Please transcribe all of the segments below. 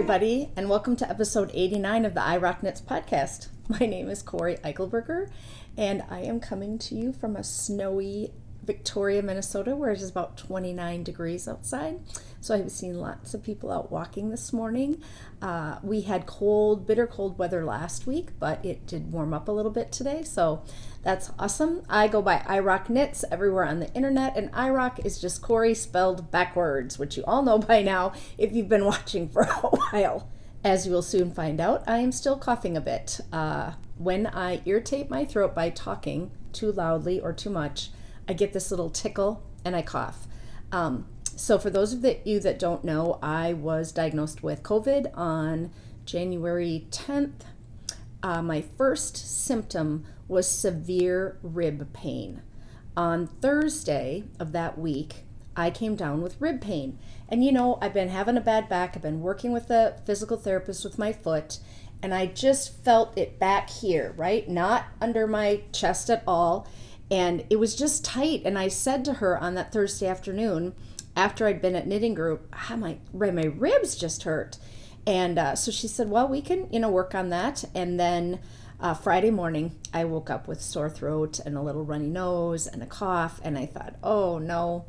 everybody, and welcome to episode 89 of the I Rock Knits podcast. My name is Corey Eichelberger, and I am coming to you from a snowy Victoria, Minnesota, where it is about 29 degrees outside. So I've seen lots of people out walking this morning. We had bitter cold weather last week, but it did warm up a little bit today, so that's awesome. I go by I Rock Knits everywhere on the internet, and I Rock is just Corey spelled backwards, which you all know by now if you've been watching for a while. As you will soon find out, I am still coughing a bit. When I irritate my throat by talking too loudly or too much, I get this little tickle and I cough. So for those of you that don't know, I was diagnosed with COVID on January 10th. My first symptom was severe rib pain. On Thursday of that week, I came down with rib pain. And you know, I've been having a bad back. I've been working with a physical therapist with my foot, and I just felt it back here, right? Not under my chest at all. And it was just tight. And I said to her on that Thursday afternoon, after I'd been at knitting group, my ribs just hurt. And so she said, well, we can, work on that. And then Friday morning, I woke up with sore throat and a little runny nose and a cough. And I thought, oh no.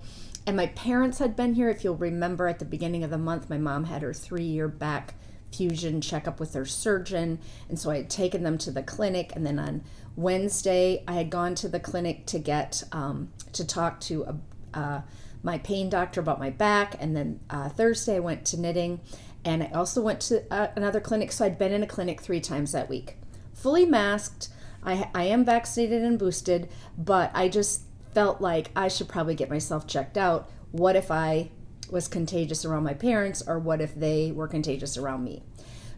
And my parents had been here. If you'll remember, at the beginning of the month, my mom had her 3-year back fusion checkup with her surgeon. And so I had taken them to the clinic. And then on Wednesday, I had gone to the clinic to get to talk to my pain doctor about my back. And then Thursday, I went to knitting. And I also went to another clinic. So I'd been in a clinic 3 times that week. Fully masked. I am vaccinated and boosted, but I just felt like I should probably get myself checked out. What if I was contagious around my parents, or what if they were contagious around me?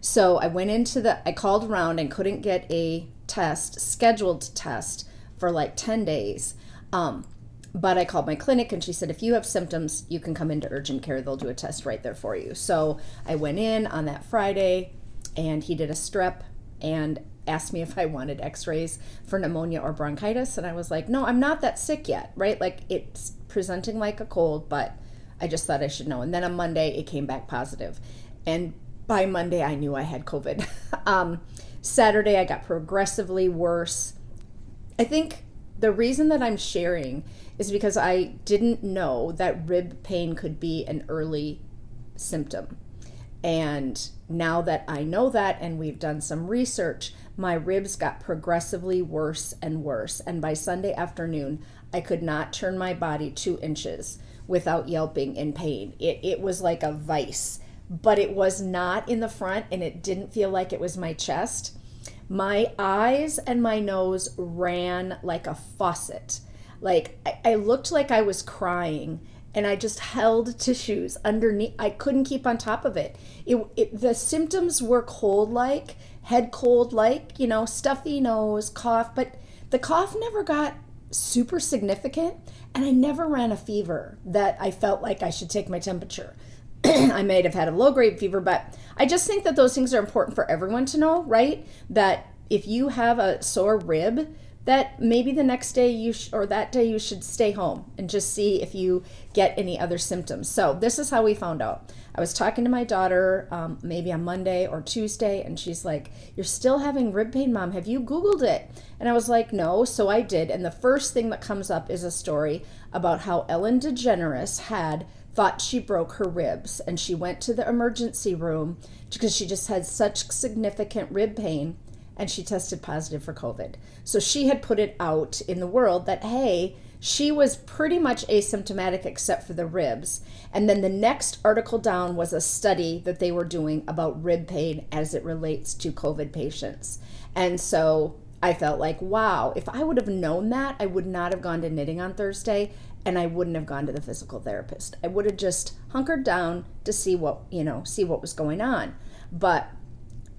So I went I called around and couldn't get a scheduled test for like 10 days. But I called my clinic and she said, if you have symptoms, you can come into urgent care. They'll do a test right there for you. So I went in on that Friday and he did a strep and asked me if I wanted x-rays for pneumonia or bronchitis. And I was like, no, I'm not that sick yet, right? Like, it's presenting like a cold, but I just thought I should know. And then on Monday, it came back positive. And by Monday, I knew I had COVID. Saturday, I got progressively worse. I think the reason that I'm sharing is because I didn't know that rib pain could be an early symptom. And now that I know that, and we've done some research, my ribs got progressively worse and worse. And by Sunday afternoon, I could not turn my body 2 inches without yelping in pain. It was like a vice, but it was not in the front, and it didn't feel like it was my chest. My eyes and my nose ran like a faucet. Like, I looked like I was crying, and I just held tissues underneath. I couldn't keep on top of it. The symptoms were cold-like, head cold-like, stuffy nose, cough, but the cough never got super significant, and I never ran a fever that I felt like I should take my temperature. I may have had a low-grade fever, but I just think that those things are important for everyone to know, right? That if you have a sore rib, that maybe the next day or that day you should stay home and just see if you get any other symptoms. So this is how we found out. I was talking to my daughter maybe on Monday or Tuesday, and she's like, you're still having rib pain, Mom. Have you Googled it? And I was like, no. So I did. And the first thing that comes up is a story about how Ellen DeGeneres thought she broke her ribs, and she went to the emergency room because she just had such significant rib pain, and she tested positive for COVID. So she had put it out in the world that, hey, she was pretty much asymptomatic except for the ribs. And then the next article down was a study that they were doing about rib pain as it relates to COVID patients. And so I felt like, wow, if I would have known that, I would not have gone to knitting on Thursday, and I wouldn't have gone to the physical therapist. I would have just hunkered down to see what was going on. But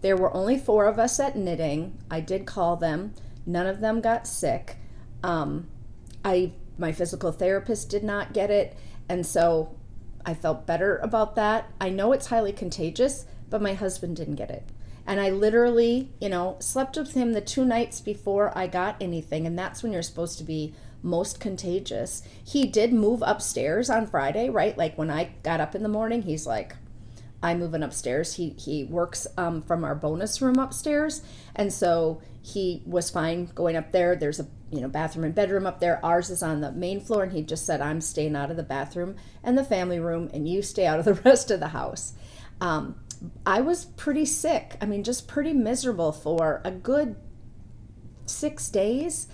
there were only 4 of us at knitting. I did call them. None of them got sick. My physical therapist did not get it, and so I felt better about that. I know it's highly contagious, but my husband didn't get it. And I literally, slept with him the 2 nights before I got anything, and that's when you're supposed to be most contagious. He did move upstairs on Friday, right? Like when I got up in the morning, he's like, I'm moving upstairs. He works from our bonus room upstairs, and so he was fine going up there. There's a bathroom and bedroom up there. Ours is on the main floor, and he just said, I'm staying out of the bathroom and the family room, and you stay out of the rest of the house. I was pretty sick. I mean, just pretty miserable for a good 6 days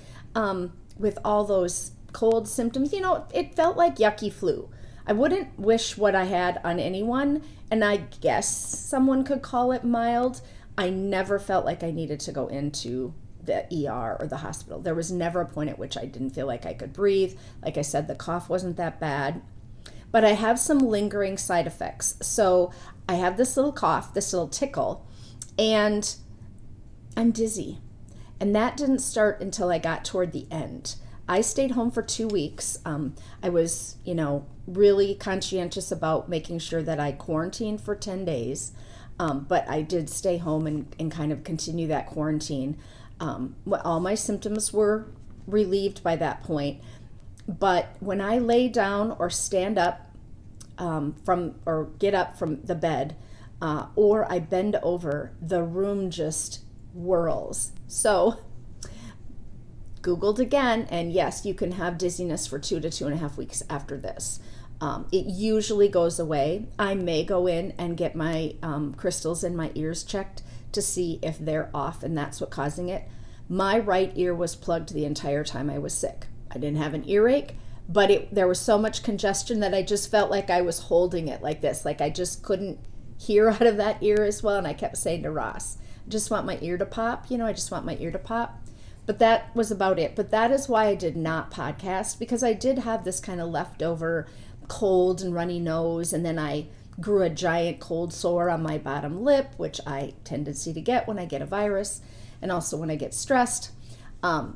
with all those cold symptoms. It felt like yucky flu. I wouldn't wish what I had on anyone, and I guess someone could call it mild. I never felt like I needed to go into the ER or the hospital. There was never a point at which I didn't feel like I could breathe. Like I said, the cough wasn't that bad, but I have some lingering side effects. So I have this little cough, this little tickle, and I'm dizzy. And that didn't start until I got toward the end. I stayed home for 2 weeks. I was, really conscientious about making sure that I quarantined for 10 days. But I did stay home and kind of continue that quarantine. All my symptoms were relieved by that point. But when I lay down or stand up or get up from the bed, or I bend over, the room just whirls. So Googled again, and yes, you can have dizziness for 2 to 2.5 weeks after this. It usually goes away. I may go in and get my crystals in my ears checked to see if they're off, and that's what's causing it. My right ear was plugged the entire time I was sick. I didn't have an earache, but there was so much congestion that I just felt like I was holding it like this, like I just couldn't hear out of that ear as well. And I kept saying to Ross, I just want my ear to pop, I just want my ear to pop. But that was about it. But that is why I did not podcast, because I did have this kind of leftover cold and runny nose, and then I grew a giant cold sore on my bottom lip, which I tendency to get when I get a virus and also when I get stressed.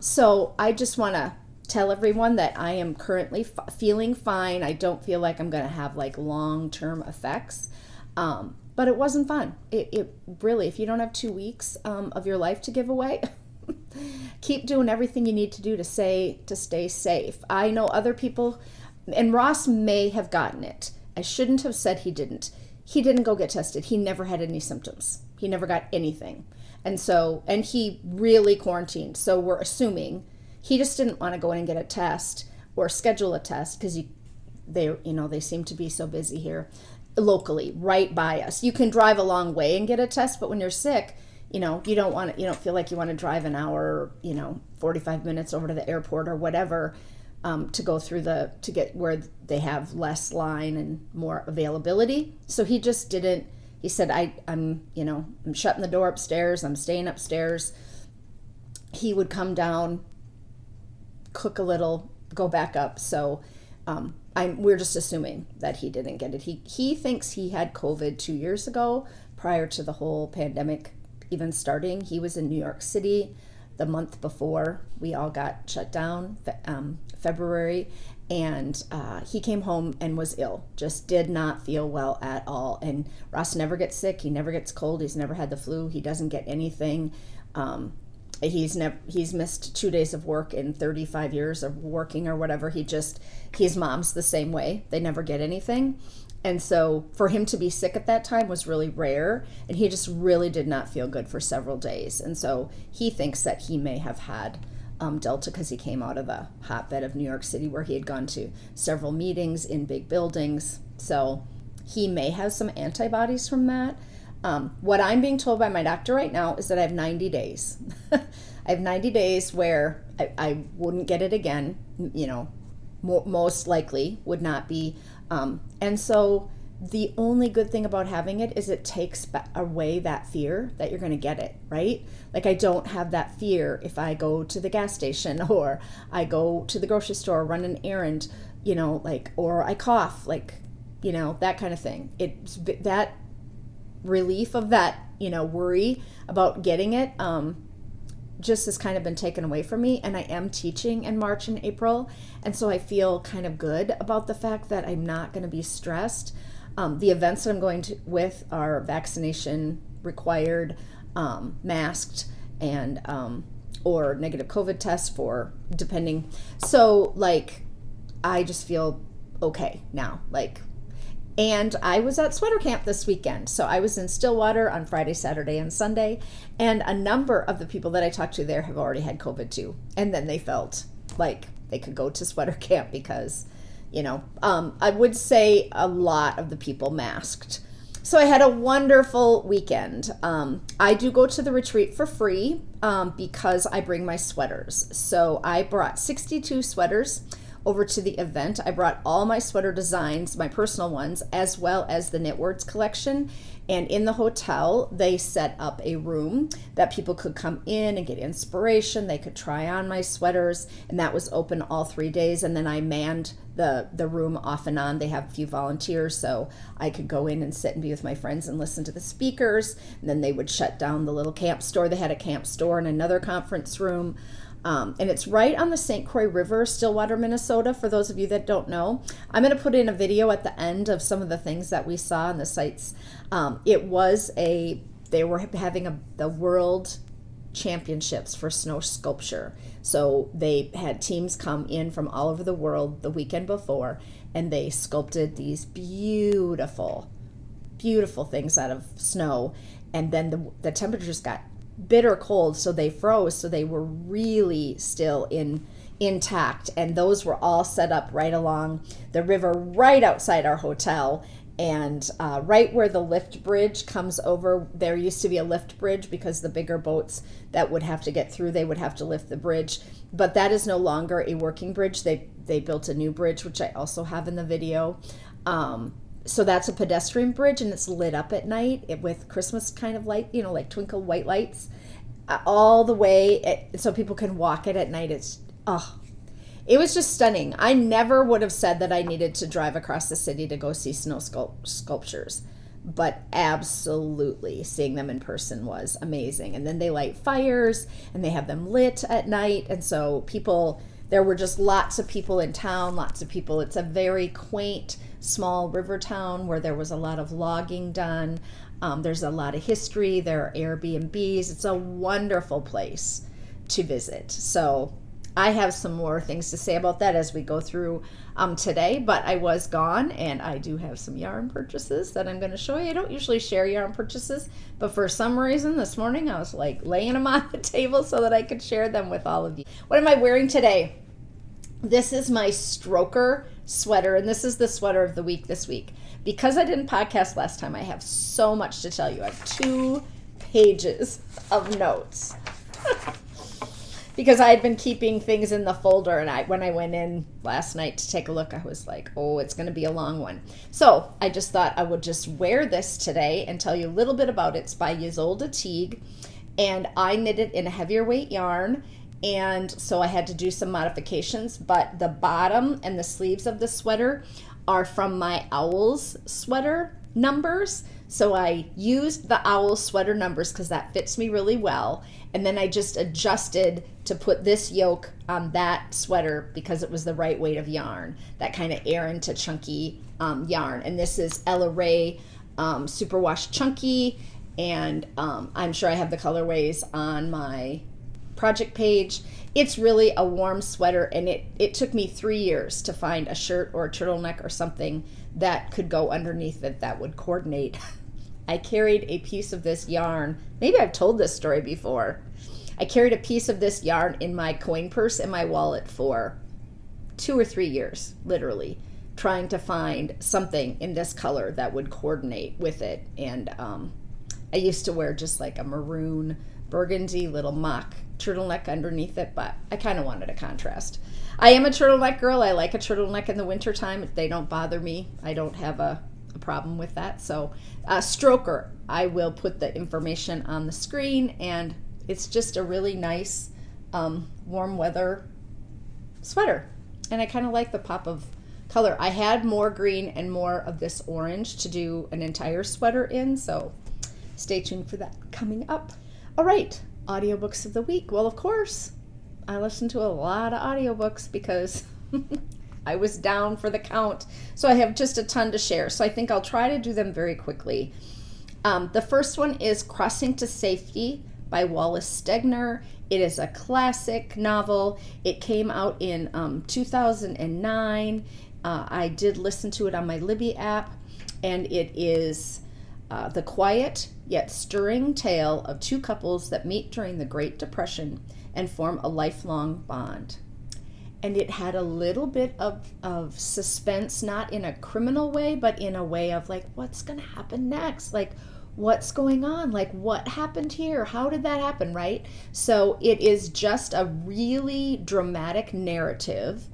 So I just want to tell everyone that I am currently feeling fine. I don't feel like I'm going to have like long-term effects, but it wasn't fun. It really, if you don't have 2 weeks of your life to give away, keep doing everything you need to do to stay safe. I know other people, and Ross may have gotten it. I shouldn't have said he didn't. He didn't go get tested. He never had any symptoms. He never got anything. And he really quarantined. So we're assuming he just didn't want to go in and get a test or schedule a test because they seem to be so busy here locally, right by us. You can drive a long way and get a test, but when you're sick, you don't feel like you want to drive an hour, 45 minutes over to the airport or whatever, to go through to get where they have less line and more availability. So he just didn't. He said, I'm shutting the door upstairs. I'm staying upstairs. He would come down, cook a little, go back up. So we're just assuming that he didn't get it. He thinks he had COVID 2 years ago, prior to the whole pandemic even starting. He was in New York City the month before we all got shut down, February, and he came home and was ill, just did not feel well at all. And Ross never gets sick, he never gets cold, he's never had the flu, he doesn't get anything. He's missed 2 days of work in 35 years of working or whatever. His mom's the same way, they never get anything. And so for him to be sick at that time was really rare, and he just really did not feel good for several days. And so he thinks that he may have had Delta because he came out of the hotbed of New York City where he had gone to several meetings in big buildings. So he may have some antibodies from that. What I'm being told by my doctor right now is that I have 90 days. I have 90 days where I wouldn't get it again, most likely would not be. And so the only good thing about having it is it takes away that fear that you're going to get it, right? Like I don't have that fear if I go to the gas station or I go to the grocery store, run an errand, or I cough, that kind of thing. It's that relief of that, worry about getting it, just has kind of been taken away from me. And I am teaching in March and April, and so I feel kind of good about the fact that I'm not going to be stressed. The events that I'm going to with are vaccination required, masked, and or negative COVID tests for depending. So I just feel okay now. And I was at sweater camp this weekend. So I was in Stillwater on Friday, Saturday, and Sunday. And a number of the people that I talked to there have already had COVID too. And then they felt like they could go to sweater camp because, I would say a lot of the people masked. So I had a wonderful weekend. I do go to the retreat for free because I bring my sweaters. So I brought 62 sweaters over to the event. I brought all my sweater designs, my personal ones, as well as the Knitwords collection. And in the hotel, they set up a room that people could come in and get inspiration. They could try on my sweaters, and that was open all 3 days. And then I manned the room off and on. They have a few volunteers, so I could go in and sit and be with my friends and listen to the speakers. And then they would shut down the little camp store. They had a camp store and another conference room. And it's right on the St. Croix River, Stillwater, Minnesota, for those of you that don't know. I'm going to put in a video at the end of some of the things that we saw on the sites. They were having the world championships for snow sculpture. So they had teams come in from all over the world the weekend before, and they sculpted these beautiful, beautiful things out of snow. And then the temperatures got bitter cold, so they froze, so they were really still intact, and those were all set up right along the river right outside our hotel. And right where the lift bridge comes over, there used to be a lift bridge because the bigger boats that would have to get through, they would have to lift the bridge, but that is no longer a working bridge. They built a new bridge, which I also have in the video. So that's a pedestrian bridge, and it's lit up at night with Christmas kind of light, like twinkle white lights all the way, so people can walk it at night. It was just stunning. I never would have said that I needed to drive across the city to go see snow sculptures, but absolutely seeing them in person was amazing. And then they light fires, and they have them lit at night, and so there were just lots of people in town, lots of people. It's a very quaint, small river town where there was a lot of logging done. There's a lot of history. There are Airbnbs. It's a wonderful place to visit. So I have some more things to say about that as we go through today, but I was gone, and I do have some yarn purchases that I'm going to show you. I don't usually share yarn purchases, but for some reason this morning I was like laying them on the table so that I could share them with all of you. What am I wearing today? This is my Strokkur sweater, and this is the sweater of the week this week. Because I didn't podcast last time, I have so much to tell you. I have 2 pages of notes. Because I had been keeping things in the folder, and when I went in last night to take a look, I was like, oh, it's going to be a long one. So I just thought I would just wear this today and tell you a little bit about it. It's by Ysolda Teague, and I knit it in a heavier weight yarn, and so I had to do some modifications, but the bottom and the sleeves of the sweater are from my Owls sweater numbers. So I used the Owl sweater numbers because that fits me really well. And then I just adjusted to put this yoke on that sweater because it was the right weight of yarn, that kind of Aran to chunky yarn. And this is Ella Rae Superwash Chunky. And I'm sure I have the colorways on my project page. It's really a warm sweater, and it took me 3 years to find a shirt or a turtleneck or something that could go underneath it that would coordinate. I carried a piece of this yarn. Maybe I've told this story before. I carried a piece of this yarn in my coin purse in my wallet for 2 or 3 years, literally, trying to find something in this color that would coordinate with it. And I used to wear just like a maroon burgundy little mock turtleneck underneath it, but I kind of wanted a contrast. I am a turtleneck girl. I like a turtleneck in the wintertime. They don't bother me. I don't have a problem with that. So Strokkur, I will put the information on the screen, and it's just a really nice warm weather sweater, and I kind of like the pop of color. I had more green and more of this orange to do an entire sweater in, so stay tuned for that coming up. All right, audiobooks of the week. Well, of course, I listened to a lot of audiobooks because I was down for the count. So I have just a ton to share. So I think I'll try to do them very quickly. The first one is Crossing to Safety by Wallace Stegner. It is a classic novel. It came out in 2009. I did listen to it on my Libby app. and it is the quiet yet stirring tale of two couples that meet during the Great Depression and form a lifelong bond. And it had a little bit of suspense, not in a criminal way, but in a way of like, what's going to happen next? Like, what's going on? Like, what happened here? How did that happen, right? So it is just a really dramatic narrative,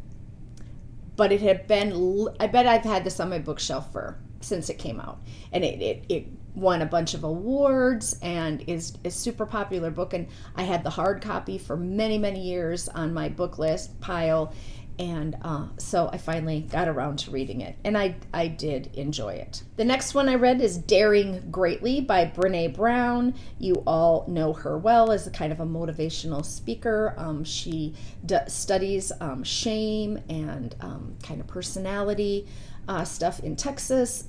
but it had been, I bet I've had this on my bookshelf since it came out. And it won a bunch of awards and is a super popular book. And I had the hard copy for many, many years on my book list pile. And so I finally got around to reading it. And I did enjoy it. The next one I read is Daring Greatly by Brene Brown. You all know her well as a kind of a motivational speaker. She studies shame and kind of personality stuff in Texas.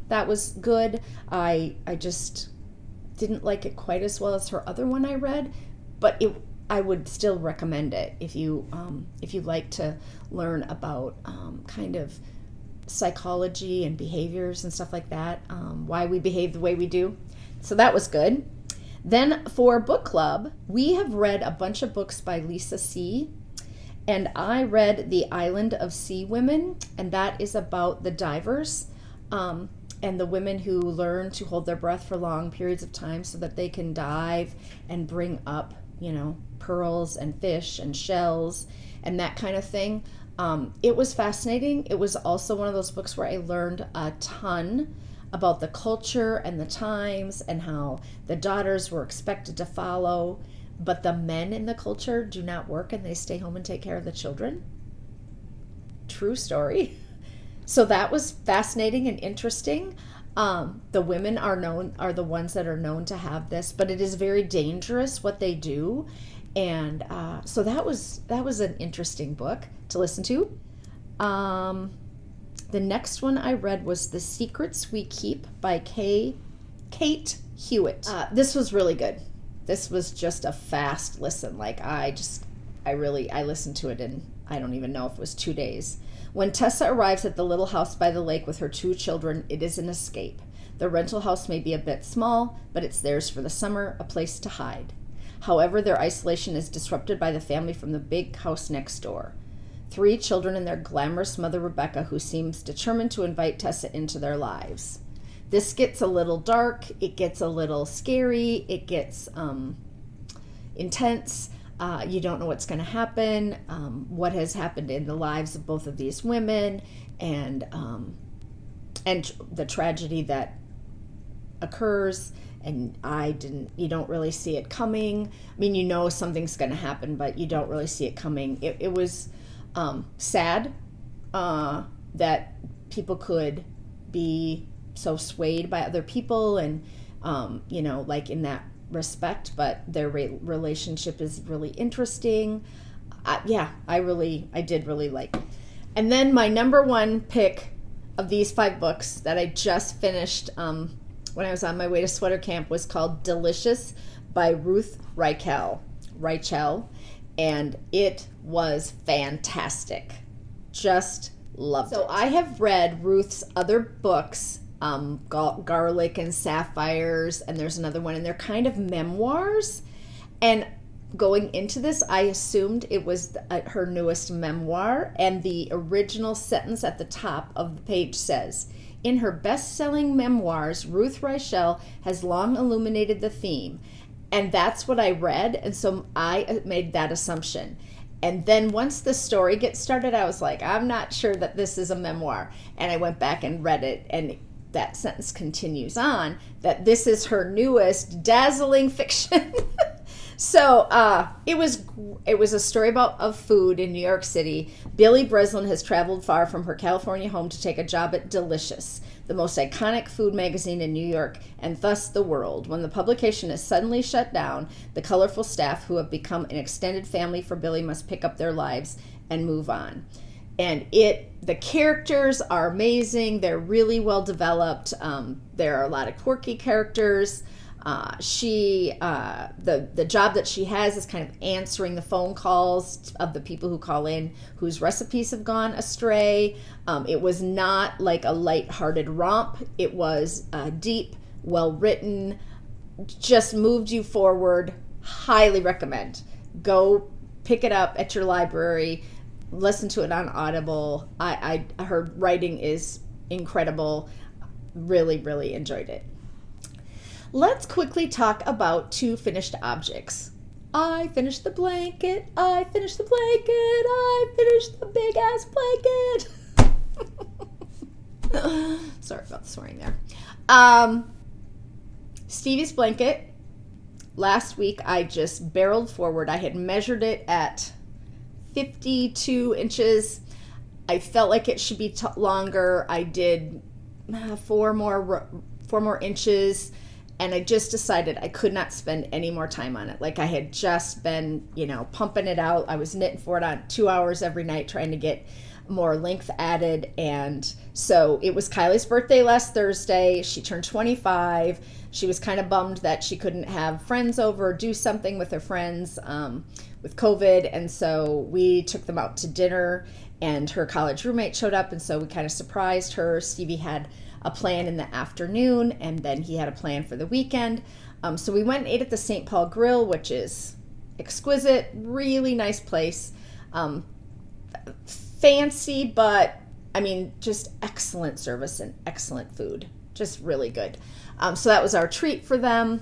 That was good. I just didn't like it quite as well as her other one I read, but I would still recommend it if you like to learn about kind of psychology and behaviors and stuff like that, why we behave the way we do. So that was good. Then for book club, we have read a bunch of books by Lisa C. And I read The Island of Seawomen, and that is about the divers and the women who learn to hold their breath for long periods of time so that they can dive and bring up, pearls and fish and shells and that kind of thing. It was fascinating. It was also one of those books where I learned a ton about the culture and the times and how the daughters were expected to follow, but the men in the culture do not work and they stay home and take care of the children. True story. So that was fascinating and interesting. The women are the ones that are known to have this, but it is very dangerous what they do. And so that was an interesting book to listen to. The next one I read was The Secrets We Keep by Kate Hewitt. This was really good. This was just a fast listen. Like I listened to it in, I don't even know if it was 2 days. When Tessa arrives at the little house by the lake with her 2 children, it is an escape. The rental house may be a bit small, but it's theirs for the summer, a place to hide. However, their isolation is disrupted by the family from the big house next door. 3 children and their glamorous mother, Rebecca, who seems determined to invite Tessa into their lives. This gets a little dark, it gets a little scary, it gets intense. You don't know what's going to happen, what has happened in the lives of both of these women, and the tragedy that occurs. And you don't really see it coming. I mean, you know something's going to happen, but you don't really see it coming. It was sad that people could be so swayed by other people and, like in that respect, but their relationship is really interesting. I did really like it. And then my number one pick of these 5 books that I just finished when I was on my way to sweater camp was called Delicious by Ruth Reichl, and it was fantastic. Just loved it. So I have read Ruth's other books, Garlic and Sapphires, and there's another one, and they're kind of memoirs. And going into this, I assumed it was her newest memoir, and the original sentence at the top of the page says, "In her best-selling memoirs, Ruth Reichl has long illuminated the theme." And that's what I read, and so I made that assumption. And then once the story gets started, I was like, I'm not sure that this is a memoir. And I went back and read it, and that sentence continues on, that this is her newest dazzling fiction. So it was a story of food in New York City. Billy Breslin has traveled far from her California home to take a job at Delicious, the most iconic food magazine in New York, and thus the world. When the publication is suddenly shut down, the colorful staff, who have become an extended family for Billy, must pick up their lives and move on. And the characters are amazing. They're really well developed. There are a lot of quirky characters. The job that she has is kind of answering the phone calls of the people who call in whose recipes have gone astray. It was not like a lighthearted romp. It was deep, well written, just moved you forward. Highly recommend. Go pick it up at your library. Listen to it on Audible. Her writing is incredible. Really, really enjoyed it. Let's quickly talk about 2 finished objects. I finished the blanket. I finished the blanket. I finished the big ass blanket. Sorry about the swearing there. Stevie's blanket. Last week I just barreled forward. I had measured it at 52 inches. I felt like it should be longer. I did 4 more inches. And I just decided I could not spend any more time on it. Like I had just been, pumping it out. I was knitting for it on 2 hours every night trying to get more length added. And so it was Kiley's birthday last Thursday. She turned 25. She was kind of bummed that she couldn't have friends over, do something with her friends with COVID. And so we took them out to dinner and her college roommate showed up. And so we kind of surprised her. Stevie had a plan in the afternoon, and then he had a plan for the weekend. So we went and ate at the St. Paul Grill, which is exquisite, really nice place. Fancy, but just excellent service and excellent food. Just really good. So that was our treat for them,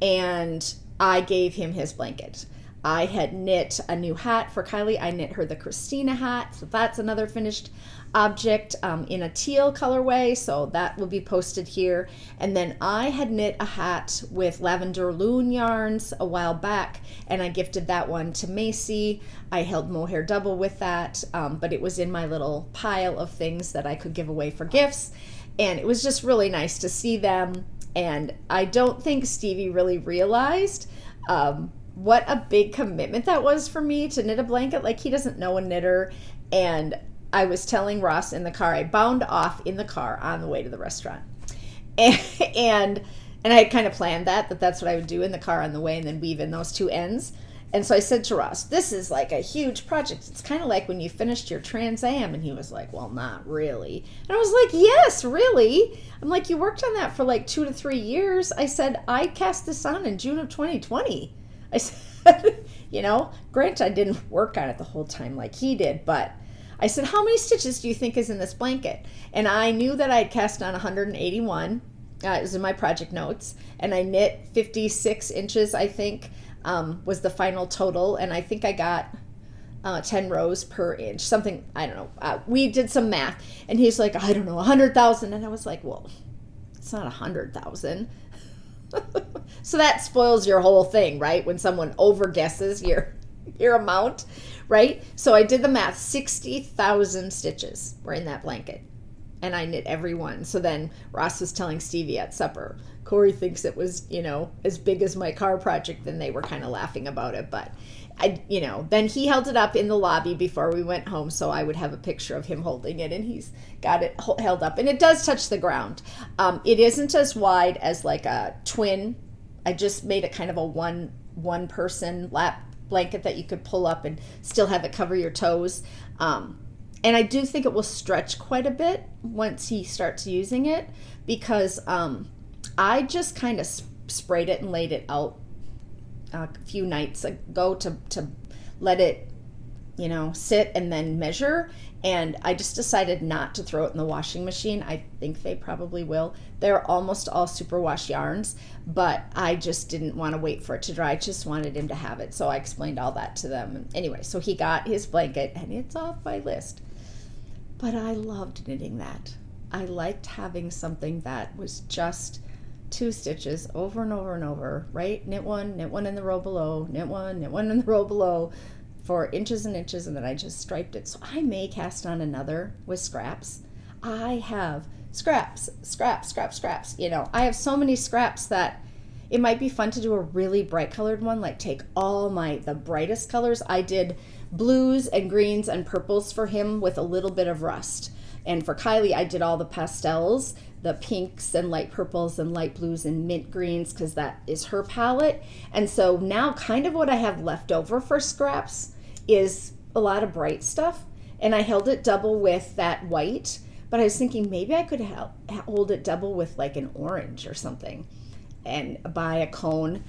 and I gave him his blanket. I had knit a new hat for Kiley. I knit her the Christina hat, so that's another finished object in a teal colorway, so that will be posted here. And then I had knit a hat with Lavender Lune yarns a while back, and I gifted that one to Maisy. I held mohair double with that, but it was in my little pile of things that I could give away for gifts, and it was just really nice to see them. And I don't think Stevie really realized what a big commitment that was for me to knit a blanket. Like, he doesn't know a knitter, and I was telling Ross in the car, I bound off in the car on the way to the restaurant. And I had kind of planned that's what I would do in the car on the way and then weave in those 2 ends. And so I said to Ross, this is like a huge project. It's kind of like when you finished your Trans Am. And he was like, well, not really. And I was like, yes, really. I'm like, you worked on that for like 2 to 3 years. I said, I cast this on in June of 2020. I said, granted, I didn't work on it the whole time like he did, but I said, how many stitches do you think is in this blanket? And I knew that I had cast on 181. It was in my project notes. And I knit 56 inches, I think, was the final total. And I think I got 10 rows per inch, something, I don't know. We did some math. And he's like, I don't know, 100,000. And I was like, well, it's not 100,000. So that spoils your whole thing, right? When someone overguesses your amount, right? So I did the math. 60,000 stitches were in that blanket, and I knit every one. So then Ross was telling Stevie at supper, Corey thinks it was, as big as my car project, and they were kind of laughing about it. But then he held it up in the lobby before we went home, so I would have a picture of him holding it, and he's got it held up, and it does touch the ground. It isn't as wide as like a twin. I just made it kind of a one person lap blanket that you could pull up and still have it cover your toes. And I do think it will stretch quite a bit once he starts using it, because I just kind of sprayed it and laid it out a few nights ago to let it sit and then measure, and I just decided not to throw it in the washing machine. I think they probably will. They're almost all superwash yarns, but I just didn't want to wait for it to dry. I just wanted him to have it, so I explained all that to them. Anyway, so he got his blanket, and it's off my list. But I loved knitting that. I liked having something that was just 2 stitches over and over and over, right? Knit one in the row below, knit one in the row below for inches and inches, and then I just striped it. So I may cast on another with scraps. I have scraps. I have so many scraps that it might be fun to do a really bright colored one, like take all the brightest colors. I did blues and greens and purples for him with a little bit of rust. And for Kiley, I did all the pastels the pinks and light purples and light blues and mint greens because that is her palette. And so now kind of what I have left over for scraps is a lot of bright stuff. And I held it double with that white, but I was thinking maybe I could hold it double with like an orange or something and buy a cone.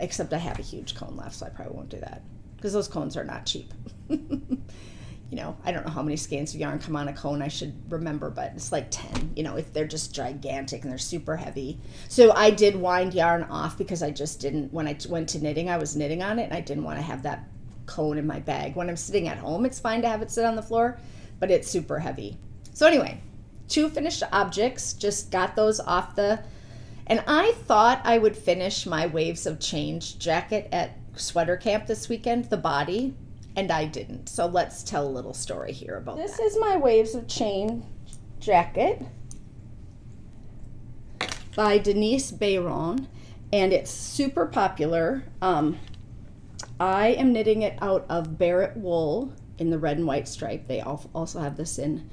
Except I have a huge cone left, so I probably won't do that because those cones are not cheap. You know, I don't know how many skeins of yarn come on a cone, I should remember, but it's like 10, you know, if they're just gigantic and they're super heavy. So I did wind yarn off because I just didn't, when I went to knitting, I was knitting on it and I didn't want to have that cone in my bag. When I'm sitting at home, it's fine to have it sit on the floor, but it's super heavy. So anyway, 2 finished objects, just got those off and I thought I would finish my Waves of Change jacket at sweater camp this weekend, the body, and I didn't. So let's tell a little story here about that. This is my Waves of Change jacket by Denise Bayron, and it's super popular. I am knitting it out of Barrett wool in the red and white stripe. They also have this in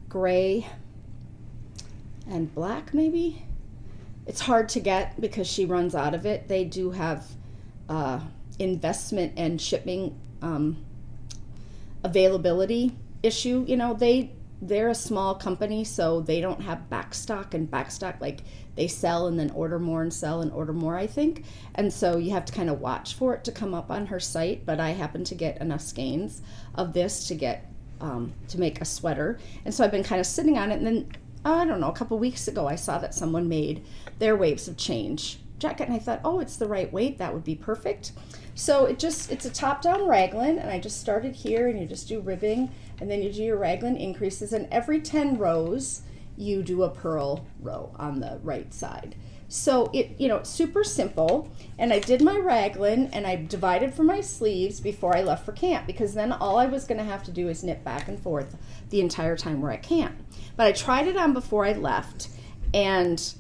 gray and black, maybe. It's hard to get because she runs out of it. They do have investment and shipping availability issue. You know, they're a small company, so they don't have backstock, and backstock, like they sell and then order more and sell and order more, I think. And so you have to kind of watch for it to come up on her site. But I happen to get enough skeins of this to get to make a sweater. And so I've been kind of sitting on it, and then I don't know, a couple weeks ago I saw that someone made their Waves of Change jacket, and I thought, oh, it's the right weight, that would be perfect. So it's a top-down raglan, and I just started here, and you just do ribbing, and then you do your raglan increases, and every 10 rows you do a purl row on the right side. So it's super simple, and I did my raglan, and I divided for my sleeves before I left for camp, because then all I was going to have to do is knit back and forth the entire time we're at camp. But I tried it on before I left, and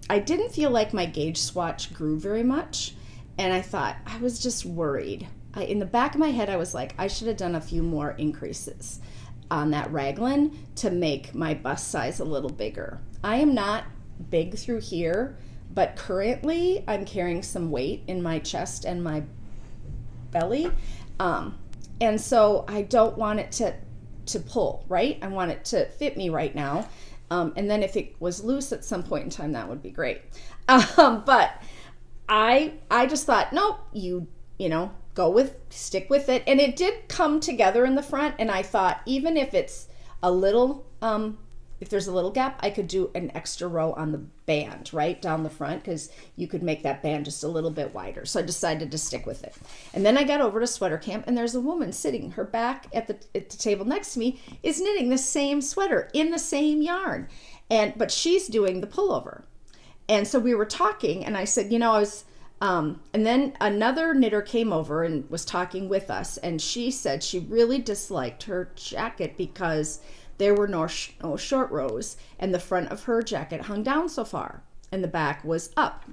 I didn't feel like my gauge swatch grew very much, and I thought, I was just worried. In the back of my head, I was like, I should have done a few more increases on that raglan to make my bust size a little bigger. I am not big through here, but currently I'm carrying some weight in my chest and my belly, and so I don't want it to pull, right? I want it to fit me right now, and then if it was loose at some point in time, that would be great. But I just thought, nope, you know, stick with it, and it did come together in the front, and I thought even if it's a little if there's a little gap, I could do an extra row on the band right down the front, because you could make that band just a little bit wider. So I decided to stick with it. And then I got over to sweater camp, and there's a woman sitting, her back at the table next to me is knitting the same sweater in the same yarn, but she's doing the pullover. And so we were talking, and I said, I was and then another knitter came over and was talking with us, and she said she really disliked her jacket because there were no short rows, and the front of her jacket hung down so far, and the back was up.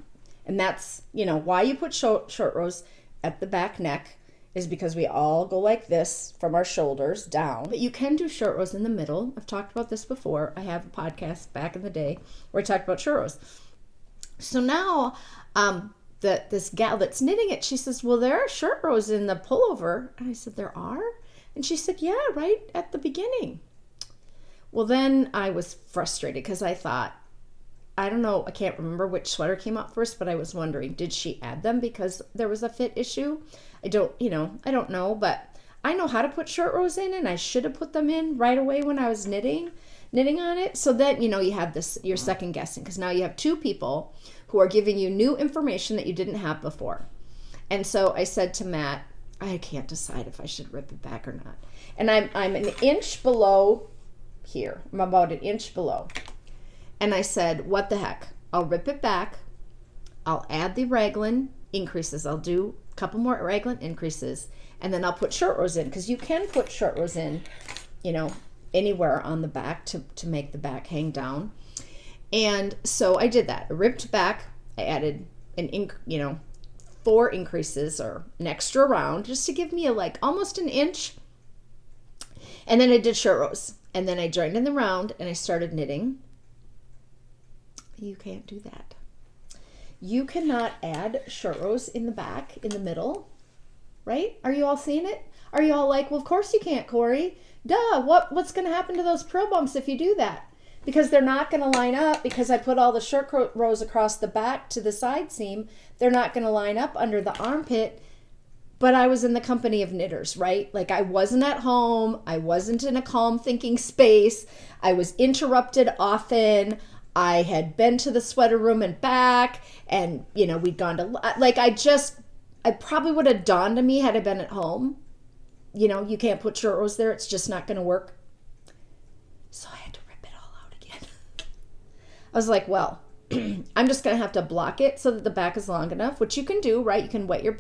And that's, why you put short rows at the back neck is because we all go like this from our shoulders down. But you can do short rows in the middle. I've talked about this before. I have a podcast back in the day where I talked about short rows. So now this gal that's knitting it, she says, well, there are short rows in the pullover. And I said, there are? And she said, yeah, right at the beginning. Well, then I was frustrated because I thought, I don't know, I can't remember which sweater came out first, but I was wondering, did she add them because there was a fit issue? I don't know, but I know how to put short rows in, and I should have put them in right away when I was knitting on it. So then, you have this, you're second guessing, because now you have 2 people who are giving you new information that you didn't have before. And so I said to Matt, I can't decide if I should rip it back or not. And I'm an inch below here. I'm about an inch below. And I said, what the heck? I'll rip it back. I'll add the raglan increases. I'll do a couple more raglan increases, and then I'll put short rows in, because you can put short rows in, anywhere on the back to make the back hang down. And so I did that. I ripped back. I added 4 increases, or an extra round, just to give me almost an inch. And then I did short rows. And then I joined in the round, and I started knitting. You can't do that. You cannot add short rows in the back, in the middle, right? Are you all seeing it? Are you all like, well, of course you can't, Corey. Duh, what's going to happen to those purl bumps if you do that? Because they're not going to line up, because I put all the short rows across the back to the side seam. They're not going to line up under the armpit. But I was in the company of knitters, right? Like, I wasn't at home. I wasn't in a calm thinking space. I was interrupted often. I had been to the sweater room and back, and, you know, we'd gone to, like, I probably would have dawned on me had I been at home. You know, you can't put short rows there. It's just not going to work. So I had to rip it all out again. I was like, well, I'm just going to have to block it so that the back is long enough, which you can do, right? You can wet your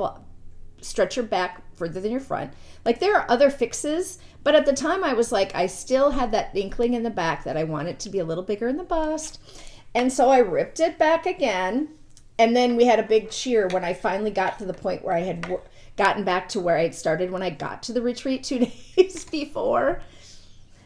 stretch your back further than your front. Like, there are other fixes, but at the time I was like, I still had that inkling in the back that I wanted it to be a little bigger in the bust. And so I ripped it back again. And then we had a big cheer when I finally got to the point where I had gotten back to where I had started when I got to the retreat 2 days before.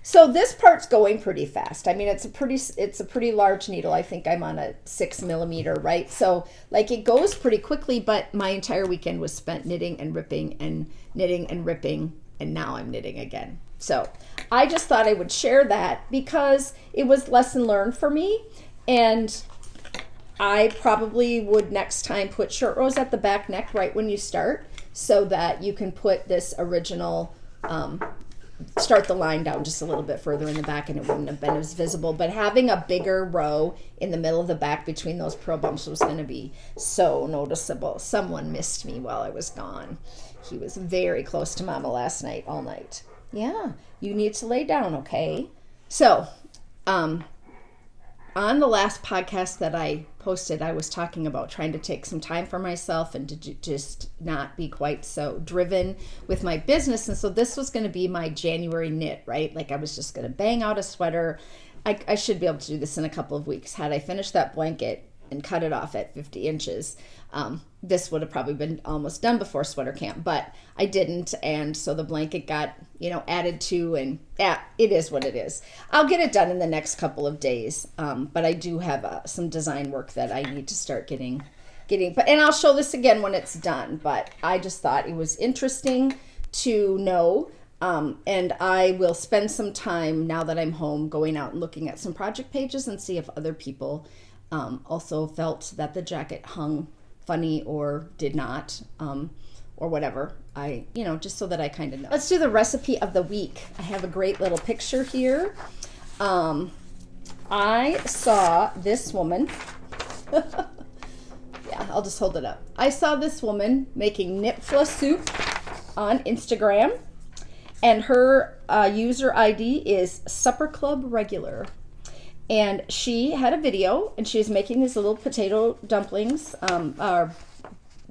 So this part's going pretty fast. I mean, it's a pretty large needle. I think I'm on a 6 millimeter, right? So, like, it goes pretty quickly, but my entire weekend was spent knitting and ripping and knitting and ripping, and now I'm knitting again. So I just thought I would share that because it was lesson learned for me, and I probably would next time put short rows at the back neck right when you start, so that you can put this original start the line down just a little bit further in the back, and it wouldn't have been as visible. But having a bigger row in the middle of the back between those purl bumps was going to be so noticeable. Someone missed me while I was gone. He was very close to Mama last night, all night. Yeah, you need to lay down, okay? So, on the last podcast that I posted, I was talking about trying to take some time for myself and to just not be quite so driven with my business. And so this was going to be my January knit, right? Like, I was just going to bang out a sweater. I should be able to do this in a couple of weeks. Had I finished that blanket and cut it off at 50 inches, this would have probably been almost done before sweater camp, but I didn't. And so the blanket got, added to, and yeah, it is what it is. I'll get it done in the next couple of days. But I do have some design work that I need to start getting, and I'll show this again when it's done, but I just thought it was interesting to know. And I will spend some time now that I'm home going out and looking at some project pages and see if other people also felt that the jacket hung funny or did not, or whatever. Just so that I kind of know. Let's do the recipe of the week. I have a great little picture here. I saw this woman. Yeah, I'll just hold it up. I saw this woman making Knoephla soup on Instagram, and her user ID is Supper Club Regular. And she had a video, and she was making these little potato dumplings, or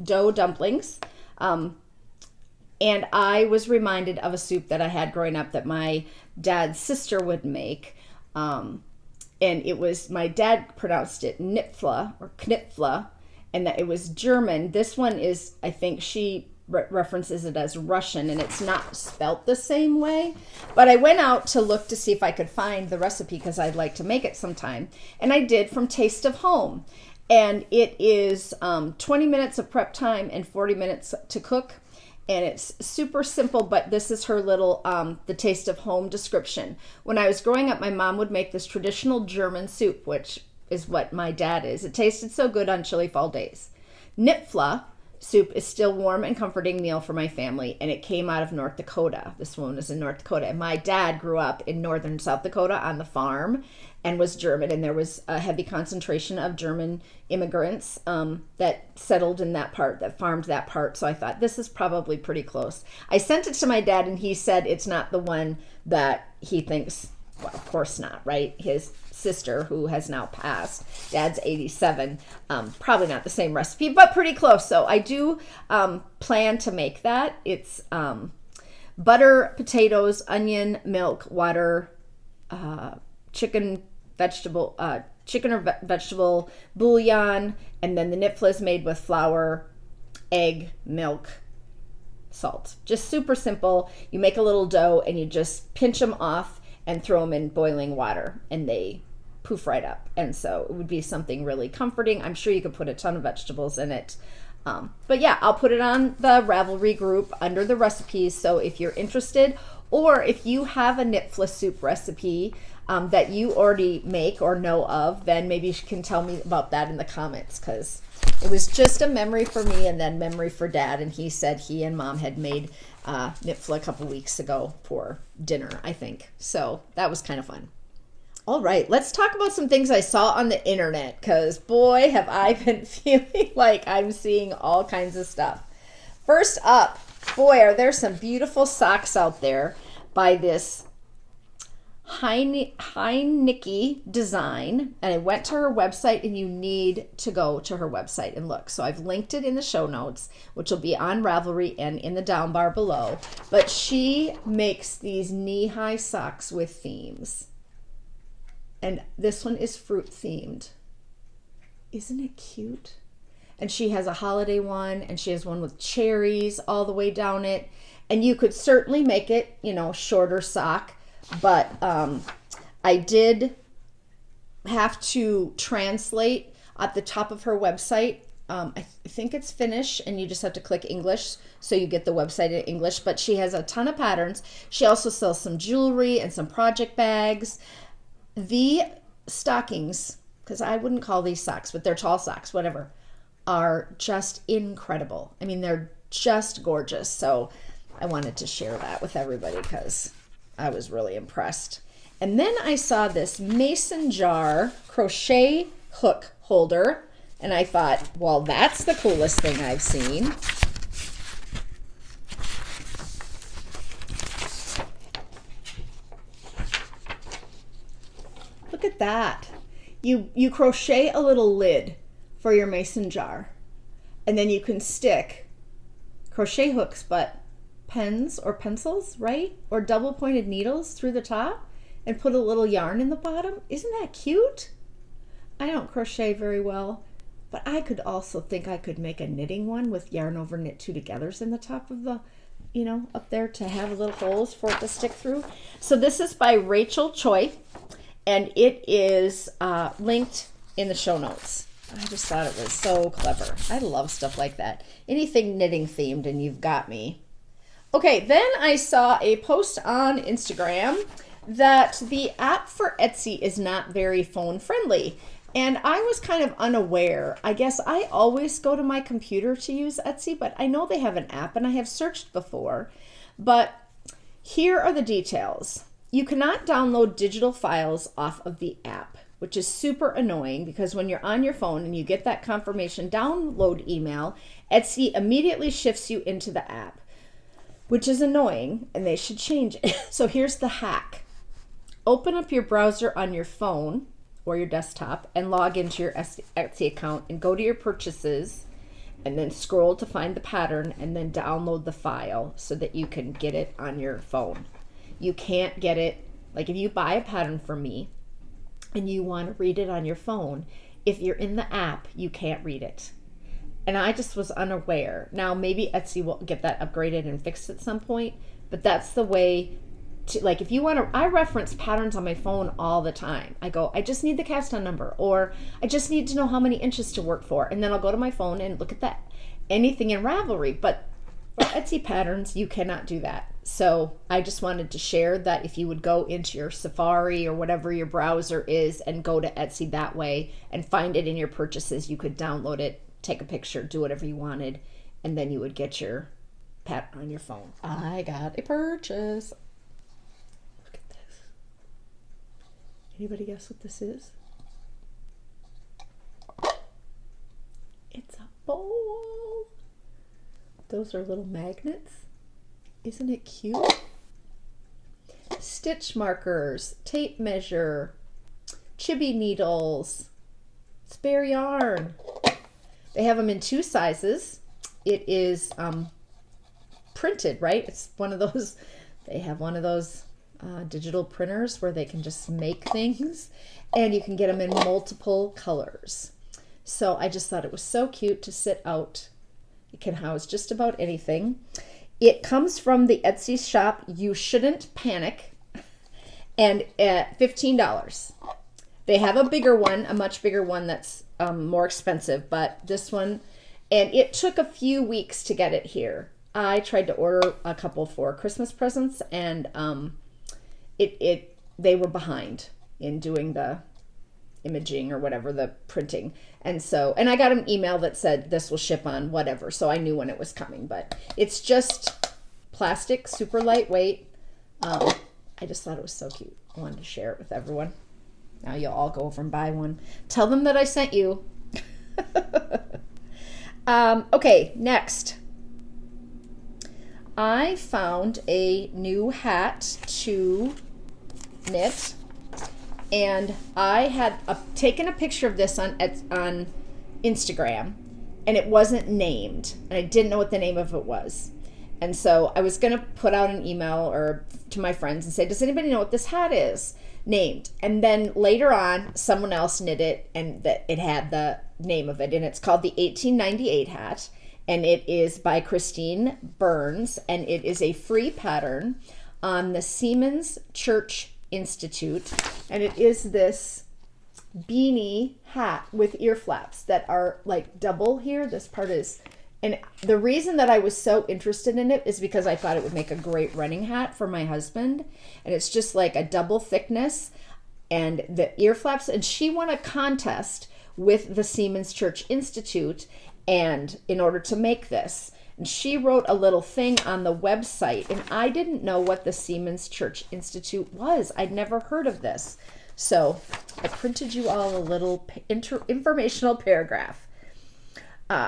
dough dumplings. And I was reminded of a soup that I had growing up that my dad's sister would make. And it was, my dad pronounced it Knoephla or Knoephla, and that it was German. This one is, I think she references it as Russian, and it's not spelt the same way. But I went out to look to see if I could find the recipe because I'd like to make it sometime. And I did, from Taste of Home. And it is 20 minutes of prep time and 40 minutes to cook. And it's super simple, but this is her little, the Taste of Home description. When I was growing up, my mom would make this traditional German soup, which is what my dad is. It tasted so good on chilly fall days. Knoephla soup is still warm and comforting meal for my family, and it came out of North Dakota. This woman is in North Dakota, and my dad grew up in northern South Dakota on the farm and was German, and there was a heavy concentration of German immigrants that settled in that part, that farmed that part. So I thought, this is probably pretty close. I sent it to my dad, and he said it's not the one that he thinks. Well, of course not, right? His sister, who has now passed, dad's 87, probably not the same recipe, but pretty close. So I do plan to make that. It's butter, potatoes, onion, milk, water, chicken or vegetable bouillon, and then the Knoephla is made with flour, egg, milk, salt. Just super simple. You make a little dough and you just pinch them off and throw them in boiling water, and they poof right up. And so it would be something really comforting. I'm sure you could put a ton of vegetables in it. But yeah, I'll put it on the Ravelry group under the recipes. So if you're interested, or if you have a Knoephla soup recipe that you already make or know of, then maybe you can tell me about that in the comments, because it was just a memory for me and then memory for Dad. And he said he and Mom had made Knoephla a couple weeks ago for dinner, I think. So that was kind of fun. All right, let's talk about some things I saw on the internet, because boy, have I been feeling like I'm seeing all kinds of stuff. First up, boy, are there some beautiful socks out there by this heinikkidesign. And I went to her website, and you need to go to her website and look. So I've linked it in the show notes, which will be on Ravelry and in the down bar below. But she makes these knee-high socks with themes. And this one is fruit themed. Isn't it cute? And she has a holiday one, and she has one with cherries all the way down it. And you could certainly make it, you know, shorter sock, but I did have to translate at the top of her website. I think it's Finnish, and you just have to click English, so you get the website in English. But she has a ton of patterns. She also sells some jewelry and some project bags. The stockings, because I wouldn't call these socks, but they're tall socks, whatever, are just incredible. I mean, they're just gorgeous. So I wanted to share that with everybody because I was really impressed. And then I saw this mason jar crochet hook holder, and I thought, well, that's the coolest thing I've seen. Look at that. You crochet a little lid for your mason jar, and then you can stick crochet hooks, but pens or pencils, right? Or double pointed needles through the top, and put a little yarn in the bottom. Isn't that cute? I don't crochet very well, but I could also think I could make a knitting one with yarn over knit two togethers in the top of the, you know, up there to have little holes for it to stick through. So this is by Reichl Choi, and it is linked in the show notes. I just thought it was so clever. I love stuff like that. Anything knitting themed, and you've got me. Okay, then I saw a post on Instagram that the app for Etsy is not very phone friendly. And I was kind of unaware. I guess I always go to my computer to use Etsy, but I know they have an app, and I have searched before. But here are the details. You cannot download digital files off of the app, which is super annoying, because when you're on your phone and you get that confirmation download email, Etsy immediately shifts you into the app, which is annoying, and they should change it. So here's the hack. Open up your browser on your phone or your desktop and log into your Etsy account, and go to your purchases, and then scroll to find the pattern, and then download the file so that you can get it on your phone. You can't get it, like if you buy a pattern from me and you want to read it on your phone, if you're in the app, you can't read it. And I just was unaware. Now maybe Etsy will get that upgraded and fixed at some point, but that's the way to, like, if you want to, I reference patterns on my phone all the time. I go, I just need the cast on number, or I just need to know how many inches to work for. And then I'll go to my phone and look at that, anything in Ravelry. But for Etsy patterns, you cannot do that. So I just wanted to share that if you would go into your Safari or whatever your browser is and go to Etsy that way and find it in your purchases, you could download it, take a picture, do whatever you wanted, and then you would get your pattern on your phone. I got a purchase. Look at this. Anybody guess what this is? It's a bowl. Those are little magnets. Isn't it cute? Stitch markers, tape measure, chibi needles, spare yarn. They have them in 2 sizes. It is printed, right? It's one of those, they have one of those digital printers where they can just make things, and you can get them in multiple colors. So I just thought it was so cute to sit out. It can house just about anything. It comes from the Etsy shop You Shouldn't Panic, and at $15. They have a bigger one, a much bigger one that's more expensive, but this one, and it took a few weeks to get it here. I tried to order a couple for Christmas presents, and they were behind in doing the imaging or whatever, the printing. And I got an email that said this will ship on whatever, so I knew when it was coming. But it's just plastic, super lightweight. I just thought it was so cute. I wanted to share it with everyone. Now you'll all go over and buy one. Tell them that I sent you. Okay, next. I found a new hat to knit, and I had taken a picture of this on Instagram, and it wasn't named, and I didn't know what the name of it was. And so I was going to put out an email or to my friends and say, does anybody know what this hat is named? And then later on, someone else knit it, and that it had the name of it, and it's called the 1898 hat, and it is by Christine Burns, and it is a free pattern on the Seamen's Church Institute, and it is this beanie hat with ear flaps that are like double here. This part is, and the reason that I was so interested in it is because I thought it would make a great running hat for my husband, and it's just like a double thickness and the ear flaps, and she won a contest with the Seamen's Church Institute and in order to make this. And she wrote a little thing on the website, and I didn't know what the Seamen's Church Institute was. I'd never heard of this. So I printed you all a little informational paragraph.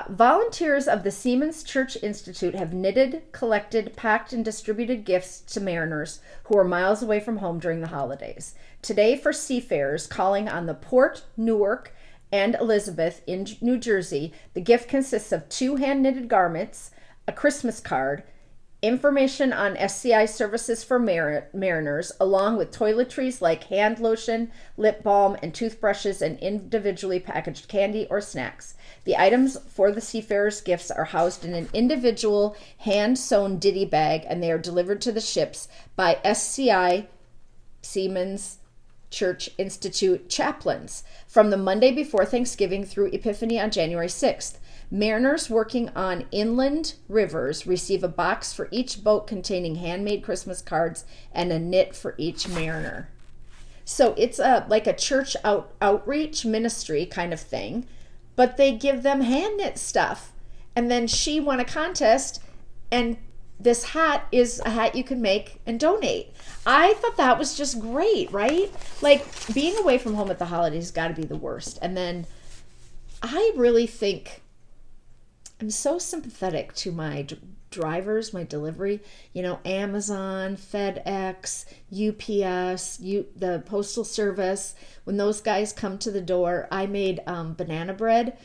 Volunteers of the Seamen's Church Institute have knitted, collected, packed, and distributed gifts to mariners who are miles away from home during the holidays. Today, for seafarers calling on the Port, Newark, and Elizabeth in New Jersey, the gift consists of 2 hand-knitted garments, a Christmas card, information on SCI services for mariners, along with toiletries like hand lotion, lip balm, and toothbrushes, and individually packaged candy or snacks. The items for the seafarers' gifts are housed in an individual hand-sewn ditty bag, and they are delivered to the ships by SCI Seamen's Church Institute chaplains from the Monday before Thanksgiving through Epiphany on January 6th. Mariners working on inland rivers receive a box for each boat containing handmade Christmas cards and a knit for each mariner. So it's like a church outreach ministry kind of thing, but they give them hand knit stuff. And then she won a contest, and this hat is a hat you can make and donate. I thought that was just great, right? Like, being away from home at the holidays has got to be the worst. And then I really think I'm so sympathetic to my drivers, my delivery, Amazon, FedEx, UPS, the Postal Service. When those guys come to the door, I made banana bread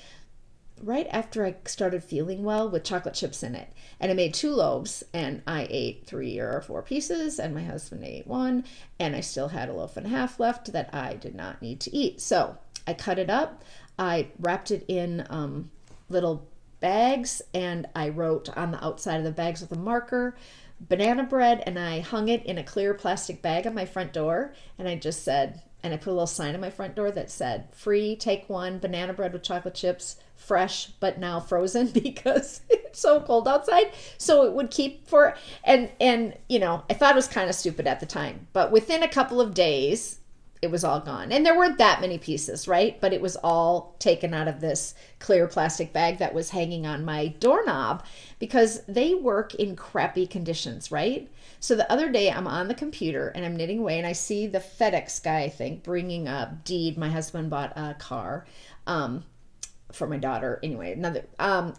right after I started feeling well with chocolate chips in it. And I made 2 loaves, and I ate 3 or 4 pieces, and my husband ate 1, and I still had a loaf and a half left that I did not need to eat. So I cut it up, I wrapped it in little bags, and I wrote on the outside of the bags with a marker, banana bread, and I hung it in a clear plastic bag on my front door, and I just said, and I put a little sign on my front door that said, free, take 1, banana bread with chocolate chips, fresh, but now frozen because it's so cold outside. So it would keep for, and I thought it was kind of stupid at the time, but within a couple of days, it was all gone. And there weren't that many pieces, right? But it was all taken out of this clear plastic bag that was hanging on my doorknob because they work in crappy conditions, right? So the other day I'm on the computer and I'm knitting away, and I see the FedEx guy, I think, bringing a deed. My husband bought a car for my daughter. Anyway,